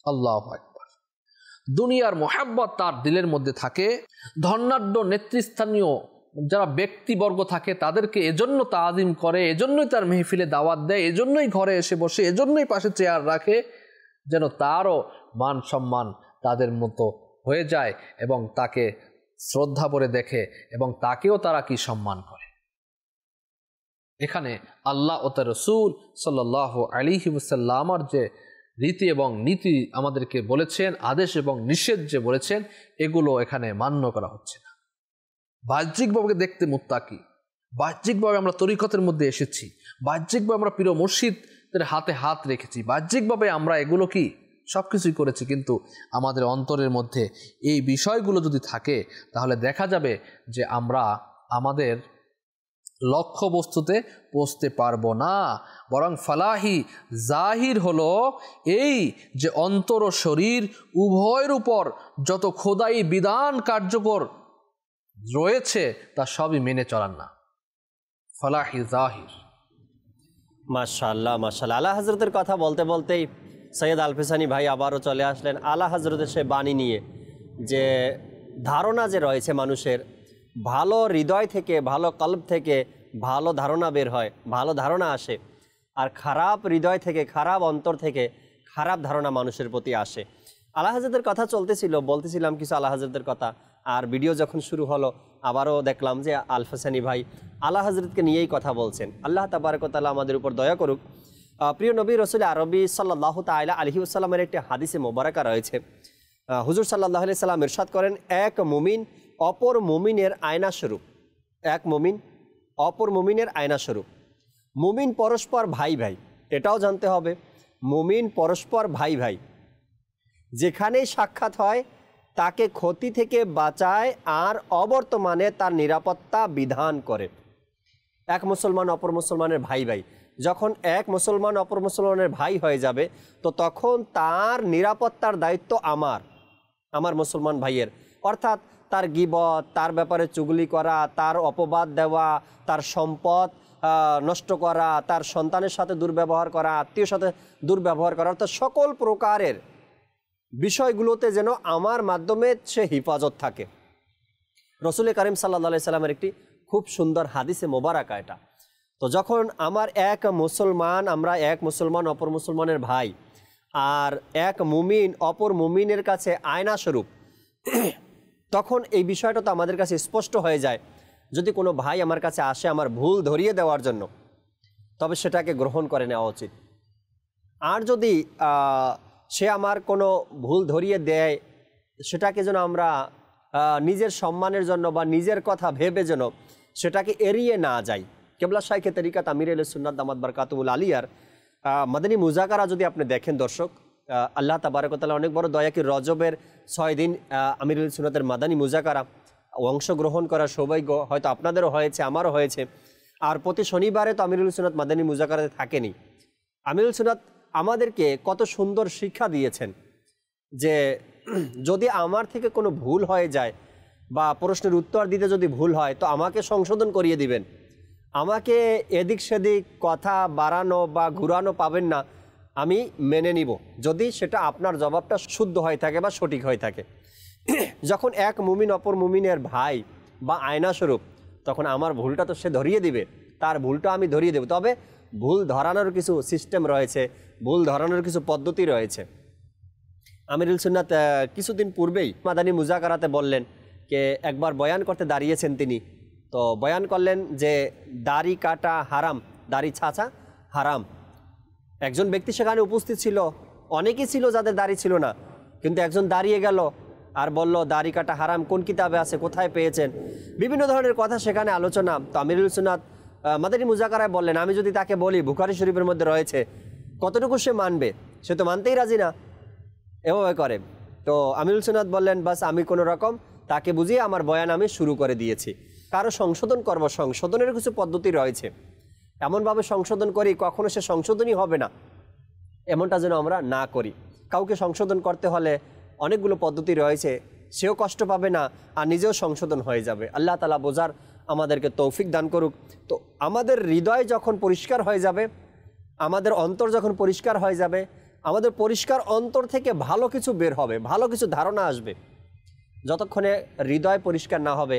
আল্লাহু আকবার। দুনিয়ার মোহাব্বত তার দিলের মধ্যে থাকে। ধনাঢ্য নেতৃস্থানীয় যারা ব্যক্তিবর্গ থাকে তাদেরকে এজন্য তাআযিম করে, এজন্যই তার মেহফিলে দাওয়াত দেয়, এজন্যই ঘরে এসে বসে, এজন্যই পাশে চেয়ার রাখে, যেন তারও মান সম্মান তাদের মতো হয়ে যায় এবং তাকে শ্রদ্ধা করে দেখে এবং তাকেও তারা কি সম্মান করে। এখানে আল্লাহ ও তার রাসূল সাল্লাল্লাহু আলাইহি ওয়াসাল্লামের যে রীতি এবং নীতি আমাদেরকে বলেছেন, আদেশ এবং নিষেধ যে বলেছেন, এগুলো এখানে মান্য করা হচ্ছে না। বাহ্যিকভাবে দেখতে মুত্তাকি, বাহ্যিকভাবে আমরা তরিকতের মধ্যে এসেছি, বাহ্যিকভাবে আমরা প্রিয় মুর্শিদের হাতে হাত রেখেছি, বাহ্যিকভাবে আমরা এগুলো কি সব কিছুই করেছি, কিন্তু আমাদের অন্তরের মধ্যে এই বিষয়গুলো যদি থাকে তাহলে দেখা যাবে যে আমরা আমাদের লক্ষ্যবস্তুতে পৌঁছতে পারবো না। বরং ফালাহি জাহির হলো এই যে অন্তর ও শরীর উভয়ের উপর যত খোদাই বিধান কার্যকর রয়েছে তা সবই মেনে চলার না। ফালাহি জাহির। মাশাআল্লাহ মাশাআল্লাহ। আলা হযরতের কথা বলতে বলতেই সৈয়দ আলফিসানি ভাই আবারও চলে আসলেন আলা হযরতের সে বাণী নিয়ে, যে ধারণা যে রয়েছে মানুষের, ভালো হৃদয় থেকে, ভালো কলব থেকে ভালো ধারণা বের হয়, ভালো ধারণা আসে, আর খারাপ হৃদয় থেকে, খারাপ অন্তর থেকে খারাপ ধারণা মানুষের প্রতি আসে। আলা হযরতের কথা চলতেছিল, বলতেছিলাম কিছু আলা হযরতের কথা, আর ভিডিও যখন শুরু হলো আবারও দেখলাম যে আলফিসানি ভাই আলা হযরতকে নিয়েই কথা বলছেন। আল্লাহ তাবারক ওয়া তাআলা আমাদের উপর দয়া করুক। প্রিয় নবী রাসূল আরবি সাল্লাল্লাহু তাআলা আলাইহি ওয়াসাল্লামের একটি হাদিসে মোবারকা রয়েছে। হুজুর সাল্লাল্লাহু আলাইহি সাল্লাম ইরশাদ করেন, এক মুমিন অপর মুমিনের আয়না স্বরূপ। এক মুমিন অপর মুমিনের আয়না স্বরূপ। মুমিন পরস্পর ভাই ভাই, এটাও জানতে হবে, মুমিন পরস্পর ভাই ভাই। যেখানেই সাক্ষাৎ হয় তাকে ক্ষতি থেকে বাঁচায় আর অবর্তমানে তার নিরাপত্তা বিধান করে। এক মুসলমান অপর মুসলমানের ভাই ভাই, যখন এক মুসলমান অপর মুসলমানের ভাই হয়ে যাবে তো তখন তার নিরাপত্তার দায়িত্ব আমার মুসলমান ভাইয়ের। অর্থাৎ তার গীবত, তার ব্যাপারে চুগলি করা, তার অপবাদ দেওয়া, তার সম্পদ নষ্ট করা, তার সন্তানের সাথে দুর্ব্যবহার করা, আত্মীয়র সাথে দুর্ব্যবহার করা, অর্থাৎ সকল প্রকারের বিষয়গুলোতে যেন আমার মাধ্যমে সে হিফাজত থাকে। রাসূল কারীম সাল্লাল্লাহু আলাইহি সাল্লামের একটি খুব সুন্দর হাদিসে মোবারকা এটা। তো যখন আমরা এক মুসলমান অপর মুসলমানের ভাই, আর এক মুমিন অপর মুমিনের কাছে আয়না স্বরূপ, তখন এই বিষয়টা তো আমাদের কাছে স্পষ্ট হয়ে যায়। যদি কোনো ভাই আমার কাছে আসে আমার ভুল ধরিয়ে দেওয়ার জন্য, তবে সেটাকে গ্রহণ করে নেওয়া উচিত। আর যদি সে আমার কোনো ভুল ধরিয়ে দেয়, সেটাকে যেন আমরা নিজের সম্মানের জন্য বা নিজের কথা ভেবে যেন সেটাকে এড়িয়ে না যাই। কেবলা শাইখে তরিকাত আমির আহলে সুন্নাত দামাত বারকাতুহুল আলিয়ার মাদানী মুজাকারা যদি আপনি দেখেন দর্শক, আল্লাহ তাবারক ওয়া তাআলা অনেক বড় দয়া কি রজবের 6 দিন আমির আহলে সুন্নাতের মাদানী মুজাকারা অংশগ্রহণ করার সৌভাগ্য হয়তো আপনাদেরও হয়েছে, আমারও হয়েছে। আর প্রতি শনিবারে তো আমির আহলে সুন্নাত মাদানী মুজাকারাতে থাকেনি। আমির আহলে সুন্নাত আমাদেরকে কত সুন্দর শিক্ষা দিয়েছেন যে যদি আমার থেকে কোনো ভুল হয়ে যায় বা প্রশ্নের উত্তর দিতে যদি ভুল হয় তো আমাকে সংশোধন করিয়ে দিবেন। আমাকে এদিক সেদিক কথা বাড়ানো বা ঘুরানো পাবেন না, আমি মেনে নিব যদি সেটা আপনার জবাবটা শুদ্ধ হয়ে থাকে বা সঠিক হয়ে থাকে। যখন এক মুমিন অপর মুমিনের ভাই বা আয়না স্বরূপ, তখন আমার ভুলটা তো সে ধরিয়ে দিবে, তার ভুলটা আমি ধরিয়ে দেব। তবে ভুল ধরানোর কিছু সিস্টেম রয়েছে, ভুল ধরানোর কিছু পদ্ধতি রয়েছে। আমিরুল সুন্নাত কিছুদিন পূর্বেই মাদানী মুজাকারাতে বললেন যে একবার বয়ান করতে দাঁড়িয়েছেন তিনি, তো বয়ান করলেন যে দাড়ি কাটা হারাম, দাড়ি ছাঁচা হারাম। একজন ব্যক্তি সেখানে উপস্থিত ছিল, অনেকেই ছিল যাদের দাড়ি ছিল না, কিন্তু একজন দাঁড়িয়ে গেল আর বলল দাড়ি কাটা হারাম, কোন কিতাবে আছে, কোথায় পেয়েছেন, বিভিন্ন ধরনের কথা সেখানে আলোচনা। তো আমিরুল সুন্নাত মাদানী মুজাকারায় বললেন, আমি যদি তাকে বলি বুখারী শরীফের মধ্যে রয়েছে, কতটুকু সে মানবে? সে তো মানতেই রাজি না, এভাবে করে। তো আমিরুল সুন্নাত বললেন, বাস আমি কোনো রকম তাকে বুঝিয়ে আমার বয়ান আমি শুরু করে দিয়েছি। কারো সংশোধন করব, সংশোধনের কিছু পদ্ধতি রয়েছে, এমনভাবে সংশোধন করি কখনো সে সংশোধনই হবে না, এমনটা যেন আমরা না করি। কাউকে সংশোধন করতে হলে অনেকগুলো পদ্ধতি রয়েছে, সেও কষ্ট পাবে না আর নিজেও সংশোধন হয়ে যাবে। আল্লাহ তাআলা বোঝার আমাদেরকে তৌফিক দান করুক। তো আমাদের হৃদয় যখন পরিষ্কার হয়ে যাবে, আমাদের অন্তর যখন পরিষ্কার হয়ে যাবে, আমাদের পরিষ্কার অন্তর থেকে ভালো কিছু বের হবে, ভালো কিছু ধারণা আসবে। যতক্ষণে হৃদয় পরিষ্কার না হবে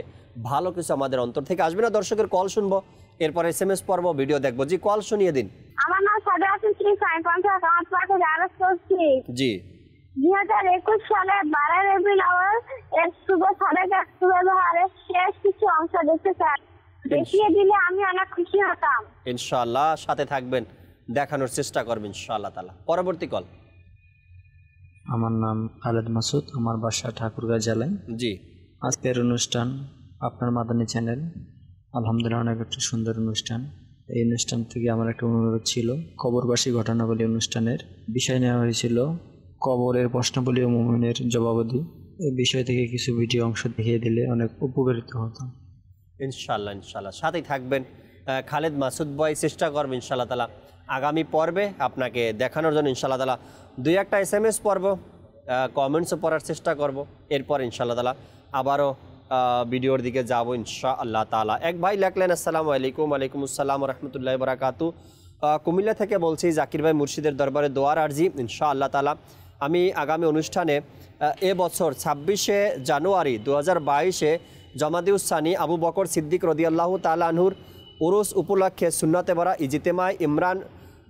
ভালো কিছু আমাদের অন্তর থেকে আসবে না। দর্শকের কল শুনবো, এরপর SMS পর্ব, ভিডিও দেখবো। জি, কল শুনিয়ে দিন। আমার নাম সাদা হাসান শ্রীফ, আমি 50 আরজ করছি। জি, 2021 সালে 12 রবিউল আউয়াল এর শুভ সাদেকা সুবহানের শেষ কিছু অংশ দেখতে চাই, দেখিয়ে দিলে আমি অনেক খুশি হতাম। ইনশাআল্লাহ সাথে থাকবেন, দেখানোর চেষ্টা করবেন ইনশাআল্লাহ তাআলা। পরবর্তী কল। আমার নাম খালেদ মাসুদ, আমার বাসা ঠাকুরগাঁও জেলায়। জি, আজকের অনুষ্ঠান আপনার মাদানী চ্যানেল, আলহামদুলিল্লাহ অনেক একটা সুন্দর অনুষ্ঠান। এই অনুষ্ঠান থেকে আমার একটা অনুরোধ ছিল, কবরবাসী ঘটনাবলী অনুষ্ঠানের বিষয় নেওয়া হয়েছিল কবরের প্রশ্নাবলী ও মুমিনের জবাবদি। এই বিষয় থেকে কিছু ভিডিও অংশ দেখিয়ে দিলে অনেক উপকৃত হতাম। ইনশাআল্লাহ ইনশাআল্লাহ সাথেই থাকবেন। খালেদ মাসুদ ভাই চেষ্টা করবেন ইনশাআল্লাহ তাআলা আগামী পর্বে আপনাকে দেখানোর জন্য। ইনশাআল্লাহ তাআলা 2-1টা SMS পড়ব, কমেন্টসও পড়ার চেষ্টা করব, এরপর ইনশাআল্লাহ তাআলা আবারও ভিডিওর দিকে যাব ইনশাআল্লাহ তাআলা। এক ভাই লেখলেন, আসসালামু আলাইকুম। ওয়ালাইকুম আসসালাম ওয়া রাহমাতুল্লাহি ওয়া বারাকাতুহু। কুমিল্লা থেকে বলছি, জাকির ভাই মুর্শিদের দরবারে দোয়ার আরজি ইনশাআল্লাহ তাআলা। আমি আগামী অনুষ্ঠানে এবছর 26শে জানুয়ারি 2022-এ জমাদিউস সানি আবু বকর সিদ্দিক রাদিয়াল্লাহু তাআলা আনহুর উরুস উপলক্ষে সুন্নাতে ভরা ইজতেমায় ইমরান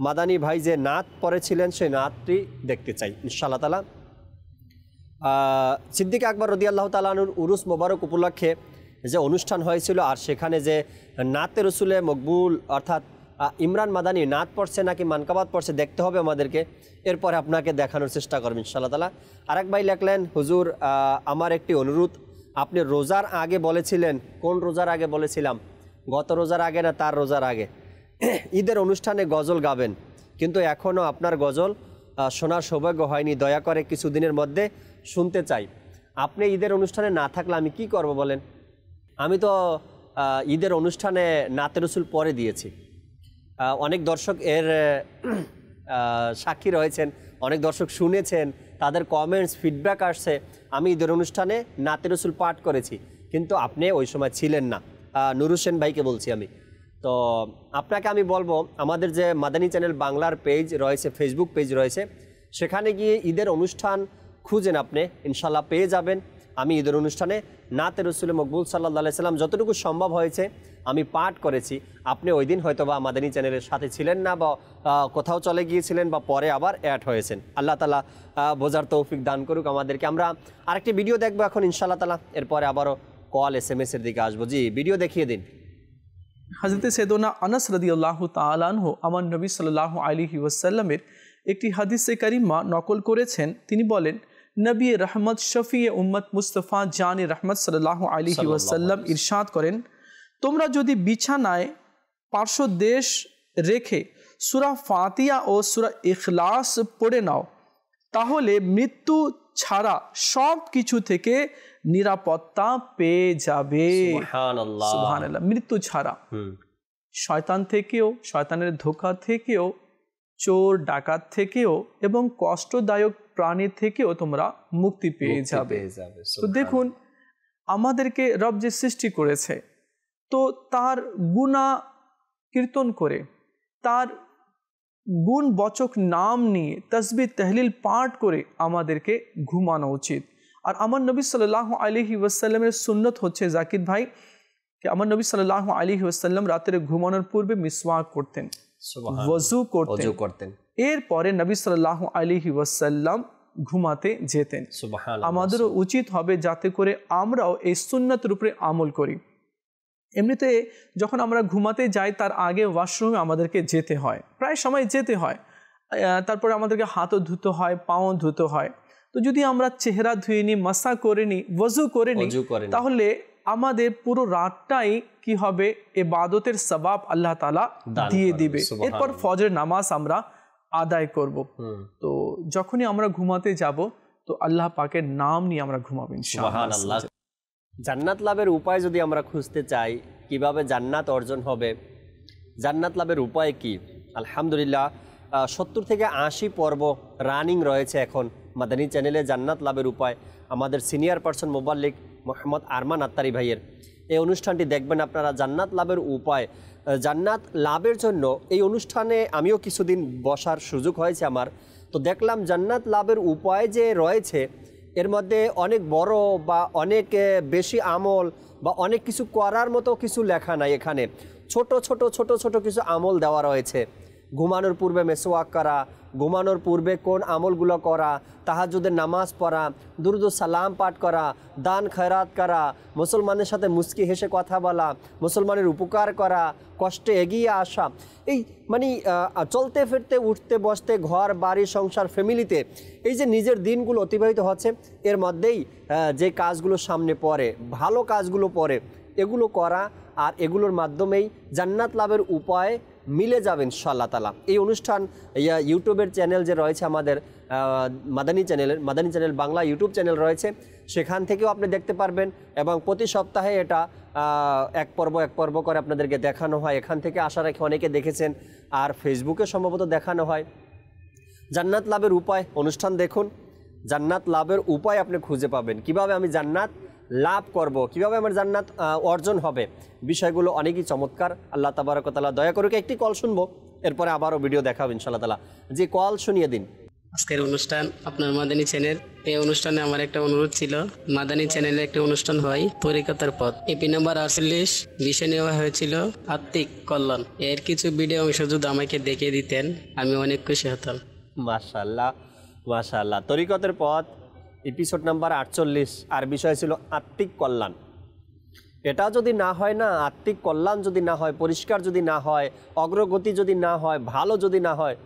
মাদানী ভাই যে নাত পড়েছিলেন সেই নাতটি দেখতে চাই ইনশাআল্লাহ তাআলা। সিদ্দিক আকবর রাদিয়াল্লাহু তাআলা আনহুর উরুস মোবারক উপলক্ষে যে অনুষ্ঠান হয়েছিল, আর সেখানে যে নাতে রসুলে মকবুল অর্থাৎ ইমরান মাদানী নাত পড়ছে নাকি মানকাবাত পড়ছে দেখতে হবে আমাদেরকে, এরপরে আপনাকে দেখানোর চেষ্টা করবেন ইনশাআল্লাহ তাআলা। আরেক ভাই লেখলেন, হুজুর আমার একটি অনুরোধ, আপনি রোজার আগে বলেছিলেন, কোন রোজার আগে বলেছিলাম, গত রোজার আগে না তার রোজার আগে, ঈদের অনুষ্ঠানে গজল গাবেন, কিন্তু এখনও আপনার গজল শোনার সৌভাগ্য হয়নি, দয়া করে কিছুদিনের মধ্যে শুনতে চাই। আপনি ঈদের অনুষ্ঠানে না থাকলে আমি কি করব বলেন? আমি তো ঈদের অনুষ্ঠানে নাতে রসুল পরে দিয়েছি। অনেক দর্শক এর সাক্ষী রয়েছেন, অনেক দর্শক শুনেছেন, তাদের কমেন্টস ফিডব্যাক আসছে আমি ঈদের অনুষ্ঠানে নাতে রসুল পাঠ করেছি, কিন্তু আপনি ওই সময় ছিলেন না। নুর হোসেন ভাইকে বলছি আমি। তো আপনাকে আমি বলবো, আমাদের যে মাদানী চ্যানেল বাংলার পেজ রয়েছে, ফেসবুক পেজ রয়েছে, সেখানে গিয়ে ঈদের অনুষ্ঠান খুঁজেন, আপনি ইনশাল্লাহ পেয়ে যাবেন। আমি ঈদের অনুষ্ঠানে নাতে রসুল মকবুল সাল্লাল্লাহু আলাইহি সাল্লাম যতটুকু সম্ভব হয়েছে আমি পাঠ করেছি। আপনি ওই দিন হয়তো বা মাদানী চ্যানেলের সাথে ছিলেন না, বা কোথাও চলে গিয়েছিলেন, বা পরে আবার অ্যাড হয়েছেন। আল্লাহ তাআলা বোঝার তৌফিক দান করুক আমাদেরকে। আমরা আরেকটি ভিডিও দেখবো এখন ইনশাআল্লাহ তাআলা, এরপরে আবারও কল SMS এর দিকে আসবো। জি, ভিডিও দেখিয়ে দিন। হযরতে সৈয়দনা আনাস রাদিয়াল্লাহু তাআলা আনহু আমার নবী সাল্লাল্লাহু আলাইহি ওয়াসাল্লামের একটি হাদিসে কারিমা নকল করেছেন। তিনি বলেন, নবী রহমত শফি উম্মত মুস্তফা জান রহমত সাল্লাল্লাহু আলাইহি ওয়াসাল্লাম ইরশাদ করেন, তোমরা যদি বিছানায় পার্শ্বদেশ রেখে সূরা ফাতিহা ও সূরা ইখলাস পড়ে নাও তাহলে মৃত্যু ছাড়া সব কিছু থেকে নিরাপত্তা পেয়ে যাবে। সুবহানাল্লাহ, সুবহানাল্লাহ। মৃত্যু ছাড়া শয়তান থেকেও, শয়তানের ধোঁকা থেকেও, চোর ডাকাত থেকেও এবং কষ্টদায়ক প্রাণী থেকেও তোমরা মুক্তি পেয়ে যাবে। তো দেখুন, আমাদেরকে রব যে সৃষ্টি করেছে, তো তার গুণা কীর্তন করে, তার গুণবাচক নাম নিয়ে তাসবিহ তাহলিল পাঠ করে আমাদেরকে ঘুমানো উচিত। আর আমার নবী সাল্লাল্লাহু আলাইহি ওয়াসাল্লামের সুন্নত হচ্ছে জাকির ভাই, যে আমার নবী সাল্লাল্লাহু আলাইহি ওয়াসাল্লাম রাতের ঘুমানোর পূর্বে মিসওয়াক করতেন, ওযু করতেন, এরপরে নবী সাল্লাল্লাহু আলাইহি ওয়াসাল্লাম ঘুমাতে যেতেন। আমাদেরও উচিত হবে যাতে করে আমরাও এই সুন্নতের উপরে আমল করি। এমনিতে যখন আমরা ঘুমাতে যাই তার আগে ওয়াশরুমে আমাদেরকে যেতে হয়, প্রায় সময় যেতে হয়। তারপরে আমাদেরকে হাতও ধুতে হয়, পাও ধুতে হয়। তো যদি আমরা চেহারা ধুয়ে নিই, মাসা করে নিই, ওযু করে নিই, তাহলে আমাদের পুরো রাতটাই কি হবে, ইবাদতের সওয়াব আল্লাহ তাআলা দিয়ে দিবে। এরপর ফজর নামাজ আমরা আদায় করব। তো যখনই আমরা ঘুমাতে যাব তো আল্লাহ পাকের নাম নিয়ে আমরা ঘুমাবো ইনশাআল্লাহ। জান্নাত লাভের উপায় যদি আমরা খুঁজতে চাই, কিভাবে জান্নাত অর্জন হবে, জান্নাত লাভের উপায় কি? আলহামদুলিল্লাহ 70 থেকে 80 পর্ব রানিং রয়েছে এখন মাদানী চ্যানেলে জান্নাত লাভের উপায়। আমাদের সিনিয়র পারসন মুবাল্লিগ মোহাম্মদ আরমান আত্তারি ভাইয়ের এই অনুষ্ঠানটি দেখবেন আপনারা, জান্নাত লাভের উপায়। জান্নাত লাভের জন্য এই অনুষ্ঠানে আমিও কিছুদিন বসার সুযোগ হয়েছে আমার, তো দেখলাম জান্নাত লাভের উপায় যে রয়েছে এর মধ্যে অনেক বড় বা অনেক বেশি আমল বা অনেক কিছু করার মতো কিছু লেখা নাই। এখানে ছোট ছোট ছোট ছোট কিছু আমল দেওয়া রয়েছে। ঘুমানোর পূর্বে মেসওয়াক করা, ঘুমানোর পূর্বে কোন আমলগুলো করা, তাহাজ্জুদের নামাজ পড়া, দুরুদ ও সালাম পাঠ করা, দান খয়রাত করা, মুসলমানের সাথে মুস্কি হেসে কথা বলা, মুসলমানের উপকার করা, কষ্টে এগিয়ে আসা, এই মানে চলতে ফিরতে উঠতে বসতে ঘর বাড়ি সংসার ফ্যামিলিতে এই যে নিজের দিনগুলো অতিবাহিত হচ্ছে, এর মধ্যেই যে কাজগুলো সামনে পড়ে, ভালো কাজগুলো পড়ে, এগুলো করা, আর এগুলোর মাধ্যমেই জান্নাত লাভের উপায় মিলে যাবে ইনশাআল্লাহ তাআলা। এই অনুষ্ঠান ইউটিউবের চ্যানেল যে রয়েছে আমাদের Madani channel Bangla YouTube channel রয়েছে, সেখান থেকেও আপনি দেখতে পারবেন, এবং প্রতি সপ্তাহে এটা এক পর্ব করে আপনাদেরকে দেখানো হয়। এখান থেকে আশা রাখি অনেকে দেখেছেন, আর ফেসবুকে সম্ভবত দেখানো হয়। জান্নাত লাভের উপায় অনুষ্ঠান দেখুন, জান্নাত লাভের উপায় আপনি খুঁজে পাবেন। কিভাবে আমি জান্নাত লাভ করব, কিভাবে আমার জান্নাত অর্জন হবে, বিষয়গুলো অনেকই চমৎকার। আল্লাহ তাবারক ওয়া তাআলা দয়া করে একটি কল শুনবো, এরপরে আবারও ভিডিও দেখাবো ইনশাআল্লাহ তাআলা। যে কল শুনিয়ে দিন। আজকের অনুষ্ঠান আপনার মাদানী চ্যানেল, এই অনুষ্ঠানে আমার একটা অনুরোধ ছিল। মাদানী চ্যানেলে একটা অনুষ্ঠান হয় তরিকতার পথ, এপি নাম্বার 48, বিষয় নেওয়া হয়েছিল আত্মিক কল্যাণ। এর কিছু ভিডিও অংশ যদি আমাকে দেখিয়ে দিতেন আমি অনেক খুশি হতাম। মাশাআল্লাহ মাশাআল্লাহ। তরিকতের পথ এপিসোড নাম্বার 48, আর বিষয় ছিল আত্মিক কল্যাণ। এটা যদি না হয় না, আত্মিক কল্যাণ যদি না হয়, পরিষ্কার যদি না হয়, অগ্রগতি যদি না হয়, ভালো যদি না হয়,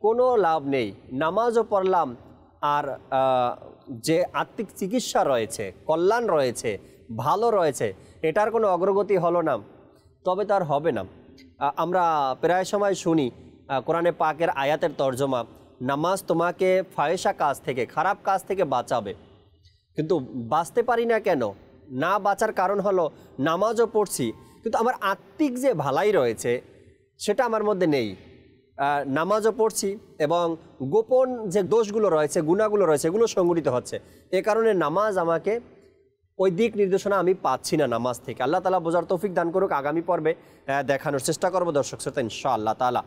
কোনো লাভ নেই। নামাজও পড়লাম, আর যে আত্মিক চিকিৎসা রয়েছে, কল্যাণ রয়েছে, ভালো রয়েছে, এটার কোনো অগ্রগতি হলো না, তবে তার হবে না। আমরা প্রায় সময় শুনি কোরআনে পাকের আয়াতের তর্জমা, নামাজ তোমাকে ফাহেসা কাজ থেকে, খারাপ কাজ থেকে বাঁচাবে, কিন্তু বাঁচতে পারি না কেন? না বাঁচার কারণ হলো নামাজও পড়ছি, কিন্তু আমার আত্মিক যে ভালাই রয়েছে সেটা আমার মধ্যে নেই। নামাজও পড়ছি এবং গোপন যে দোষগুলো রয়েছে, গুনাহগুলো রয়েছে, এগুলো সংগঠিত হচ্ছে। এ কারণে নামাজ আমাকে ওই দিক নির্দেশনা আমি পাচ্ছি না নামাজ থেকে। আল্লাহ তাআলা বোঝার তৌফিক দান করুক। আগামী পর্বে দেখানোর চেষ্টা করব দর্শক শ্রোতা ইনশাআল্লাহ তাআলা।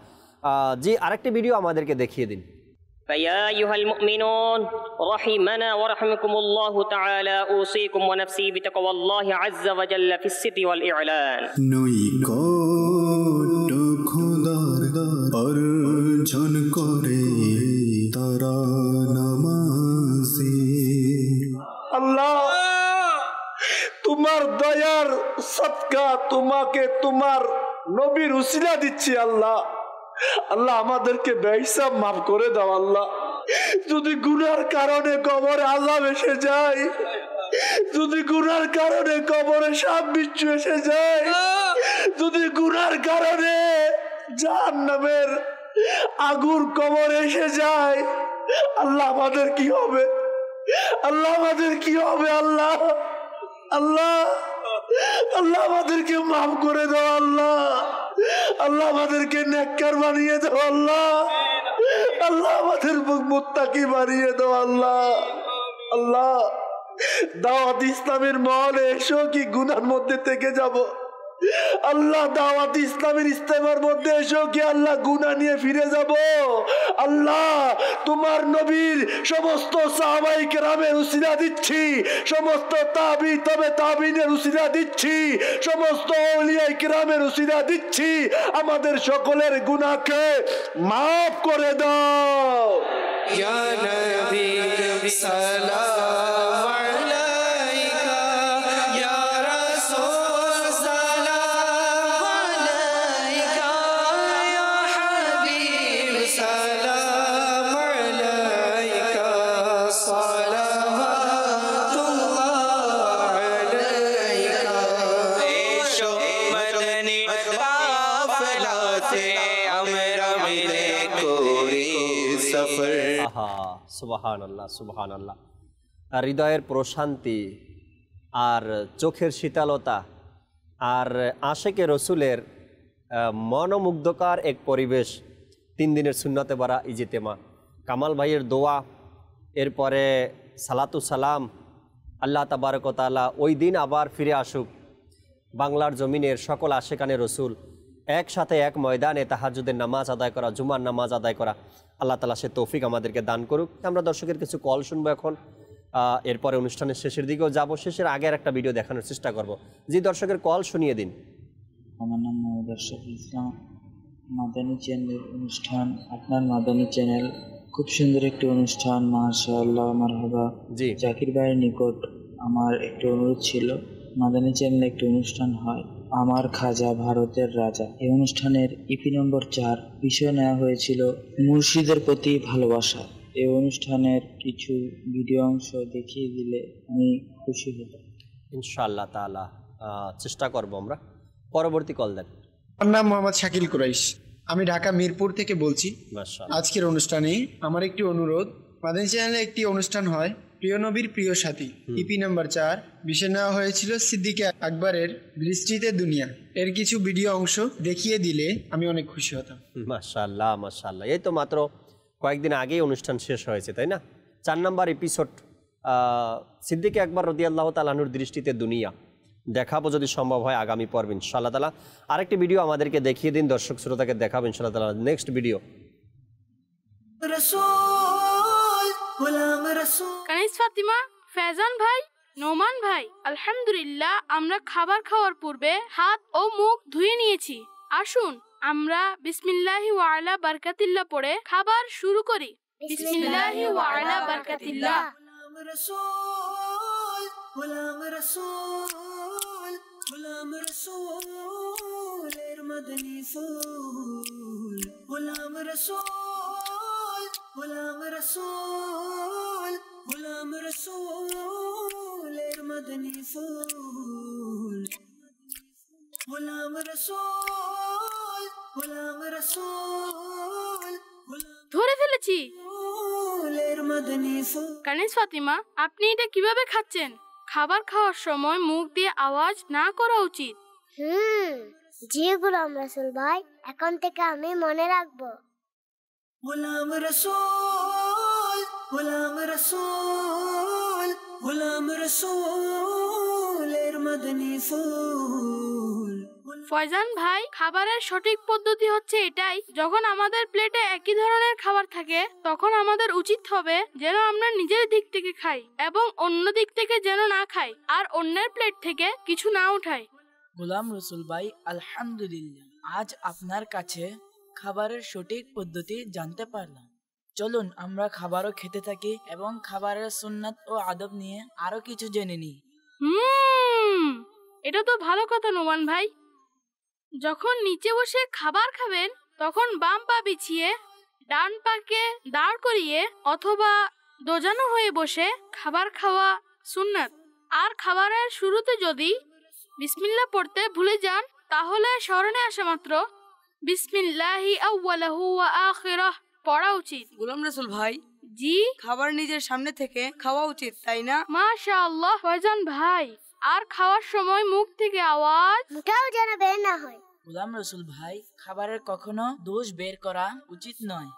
জি, আরেকটি ভিডিও আমাদেরকে দেখিয়ে দিন। فيا أيها المؤمنون رحمنا ورحمكم الله تعالى أوصيكم ونفسي بتقوى الله عز وجل في السر والإعلان অর্জন করে তারা নামাজি। আল্লাহ তোমার দয়ার সদকা তোমাকে তোমার নবীর উসিলা দিচ্ছি আল্লাহ। আল্লাহ আমাদেরকে বেহিসাব মাফ করে দাও আল্লাহ। যদি গুনার কারণে কবরে আযাব এসে যায়, যদি গুনার কারণে কবরে সাপ বিচ্ছু এসে যায়, যদি গুনার কারণে জাহান্নামের আগুন কবরে এসে যায়, আল্লাহ আমাদের কি হবে? আল্লাহ আমাদের কি হবে? আল্লাহ আল্লাহ আল্লাহ আমাদেরকে মাফ করে দাও আল্লাহ। আল্লাহ আমাদেরকে নেককার বানিয়ে দাও আল্লাহ। আল্লাহ আমাদের মুত্তাকি বানিয়ে দাও আল্লাহ। আল্লাহ দাওয়াত ইসলামের মহলে এসো কি গুনার মধ্যে থেকে যাব? আল্লাহ দাওয়াত ইসলামের ইস্তেমার মধ্যে এসো কি আল্লাহ গুনাহ নিয়ে ফিরে যাব? আল্লাহ তোমার নবীর সমস্ত সাহাবায়ে কেরামের উসিলা দিচ্ছি, সমস্ত তাবিনের উসিলা দিচ্ছি, সমস্ত আউলিয়া কেরামের উসিলা দিচ্ছি, আমাদের সকলের গুনাহকে মাফ করে দাও। ইয়া নবী সালাম আলাইকা, ইয়া রাসূল সালাম আলাইকা, ইয়া হাবিব সালাম আলাইকা, সালাওয়াতুল্লাহ আলাইকা। এসো মদনী কাফেলাতে আমরা মিলে করি সফর। আহা সুবহানাল্লাহ সুবহানাল্লাহ। হৃদয়ের প্রশান্তি আর চোখের শীতলতা আর আশেকে রসুলের মনোমুগ্ধকর এক পরিবেশ। 3 দিনের সুন্নতে বারা ইজতেমা, কামাল ভাইয়ের দোয়া, এরপরে সালাতু সালাম। আল্লাহ তাবারক ওয়া তাআলা ওই দিন আবার ফিরে আসুক, বাংলার জমিনের সকল আশেকানে রসুল একসাথে এক ময়দানে তাহাজ্জুদের নামাজ আদায় করা, জুমার নামাজ আদায় করা। আল্লাহ তাআলা সে তৌফিক আমাদেরকে দান করুক। আমরা দর্শকের কিছু কল শুনবো এখন, এরপরে অনুষ্ঠানের শেষের দিকেও যাব। শেষের আগে একটা ভিডিও দেখানোর চেষ্টা করব। জি দর্শকের কল শুনিয়ে দিন। আমার নাম মোহাম্মদ আশরাফুল ইসলাম, মাদানী চ্যানেল অনুষ্ঠান, আপনার মাদানী চ্যানেল খুব সুন্দর একটি অনুষ্ঠান, মাশাআল্লাহ মারহাবা। জি জাকির ভাইয়ের নিকট আমার একটি অনুরোধ ছিল, মাদানী চ্যানেলে একটি অনুষ্ঠান হয় আমার খাজা ভারতের রাজা। এই অনুষ্ঠানের ইপি নম্বর 4 বিষয় নেওয়া হয়েছিল মুর্শিদের প্রতি ভালোবাসা। এই অনুষ্ঠানের কিছু ভিডিও অংশ দেখিয়ে দিলে আমি খুশি হতাম। ইনশাআল্লাহ তাআলা চেষ্টা করব আমরা। পরবর্তী কল দেন। আমার নাম মোহাম্মদ শাকিল কুরাইশ, আমি ঢাকা মিরপুর থেকে বলছি। আজকের অনুষ্ঠানে আমার একটি অনুরোধ, মাদানী চ্যানেলে একটি অনুষ্ঠান হয় প্রিয় নবীর প্রিয় সাথী, ইপি নাম্বার 4 বিষয় নেওয়া হয়েছিল সিদ্দিক আকবরের দৃষ্টিতে দুনিয়া। এর কিছু ভিডিও অংশ দেখিয়ে দিলে আমি অনেক খুশি হতাম। মাশাআল্লাহ মাশাআল্লাহ। এই তো মাত্র কয়েকদিন আগেই অনুষ্ঠান শেষ হয়েছে, তাই না? 4 নম্বর এপিসোড সিদ্দিক আকবর রাদিয়াল্লাহু তাআলা আনহুর দৃষ্টিতে দুনিয়া দেখাবো যদি সম্ভব হয় আগামী পর্বে ইনশাআল্লাহ তাআলা। আরেকটি ভিডিও আমাদেরকে দেখিয়ে দিন, দর্শক শ্রোতাকে দেখাবো ইনশাআল্লাহ তাআলা নেক্সট ভিডিও। কানিস ফাতিমা, ফেজান ভাই, নোমান ভাই, আলহামদুলিল্লাহ আমরা খাবার খাওয়ার পূর্বে হাত ও মুখ ধুয়ে নিয়েছি। আসুন আমরা বিসমিল্লাহি ওয়া আলা বারাকাতিল্লাহ পড়ে খাবার শুরু করি। বিসমিল্লাহি ওয়া আলা বারাকাতিল্লাহ। গোলাম রাসূল, গোলাম রাসূলের মদনী ফুল, গোলাম রাসূল, গোলাম রাসূল, গোলাম রাসূলের মদনী ফুল, গোলাম রাসূল, গোলাম রাসূল। ধরে ফেলেছি। কানিস ফাতিমা, আপনি এটা কিভাবে খাচ্ছেন? খাবার খাওয়ার সময় মুখ দিয়ে আওয়াজ না করা উচিত। জি গোলাম রাসূল ভাই, এখন থেকে আমি মনে রাখবো। গোলাম রাসূল, গোলাম রাসূল, গোলাম রাসূলের মদনী ফুল। ফয়জান ভাই, খাবারের সঠিক পদ্ধতি হচ্ছে এটাই, যখন আমাদের প্লেটে একই ধরনের খাবার থাকে তখন আমাদের উচিত হবে যেন আমরা নিজের দিক থেকে খাই এবং অন্য দিক থেকে যেন না খাই আর অন্যের প্লেট থেকে কিছু না উঠাই। গোলাম রসুল ভাই, আলহামদুলিল্লাহ, আজ আপনার কাছে খাবারের সঠিক পদ্ধতি জানতে পারলাম। চলুন আমরা খাবারও খেতে থাকি এবং খাবারের সুন্নাত ও আদব নিয়ে আরো কিছু জেনে নিই। এটা তো ভালো কথা নোমান ভাই। যখন নিচে বসে খাবার খাবেন তখন বাম পা বিছিয়ে ডান পাকে দাঁড় করিয়ে অথবা দোজানো হয়ে বসে খাবার খাওয়া সুন্নাত। আর খাবারের শুরুতে যদি বিসমিল্লাহ পড়তে ভুলে যান তাহলে স্মরণে আসা মাত্র বিসমিল্লাহি আউয়ালাহু ওয়া আখিরাহ পড়া উচিত। গোলাম রসুল ভাই, জি, খাবার নিজের সামনে থেকে খাওয়া উচিত, তাই না? মাশাআল্লাহ ফয়জান ভাই। আর খাওয়ার সময় মুখ থেকে আওয়াজ মুখেও যেন বের না হয়। গোলাম রসুল ভাই, খাবারের কখনো দোষ বের করা উচিত নয়।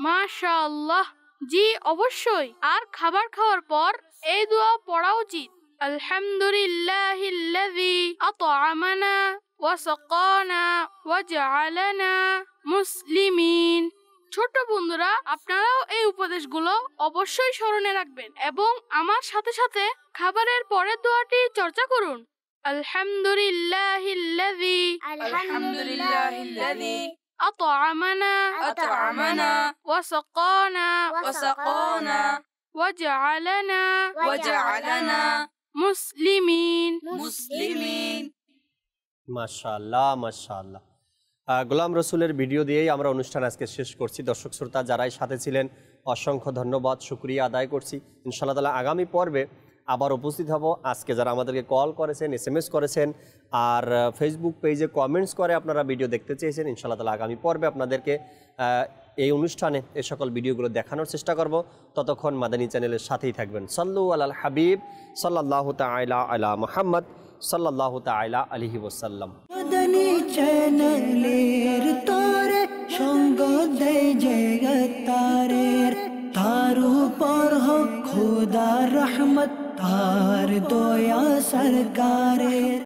মাশাআল্লাহ, জি অবশ্যই। আর খাবার খাওয়ার পর এই দোয়া পড়া উচিত, আলহামদুলিল্লাহিল্লাযী আত'আমানা ওয়া সাকানা ওয়া জা'আলানা মুসলিমিন। ছোট বন্ধুরা, আপনারাও এই উপদেশগুলো অবশ্যই স্মরণে রাখবেন এবং আমার সাথে সাথে খাবারের পরের দোয়াটি চর্চা করুন, আলহামদুলিল্লাহিল্লাযী আত'আমানা ওয়া সাকানা ওয়া জা'আলানা মুসলিমিন। মাশাআল্লাহ মাশাআল্লাহ। গোলাম রসুলের ভিডিও দিয়েই আমরা অনুষ্ঠান আজকে শেষ করছি। দর্শক শ্রোতা যারাই সাথে ছিলেন অসংখ্য ধন্যবাদ, শুকরিয়া আদায় করছি। ইনশাআল্লাহ তাআলা আগামী পর্বে আবার উপস্থিত হব। আজকে যারা আমাদেরকে কল করেছেন, SMS করেছেন আর ফেসবুক পেজে কমেন্টস করে আপনারা ভিডিও দেখতে চেয়েছেন, ইনশাআল্লাহ তাআলা আগামী পর্বে আপনাদেরকে এই অনুষ্ঠানে এই সকল ভিডিওগুলো দেখানোর চেষ্টা করব। ততক্ষণ মাদানী চ্যানেলের সাথেই থাকবেন। সাল্লু আলাল হাবিব সাল্লাল্লাহু তাআলা আলা মুহাম্মদ সাল্লাল্লাহু তাআলা আলাইহি ওয়াসাল্লাম। মাদানী চ্যানেলের তোরে সঙ্গ দেয় জগতারের, তার উপর হোক খোদার রহমত, তার দয়া সরকারের।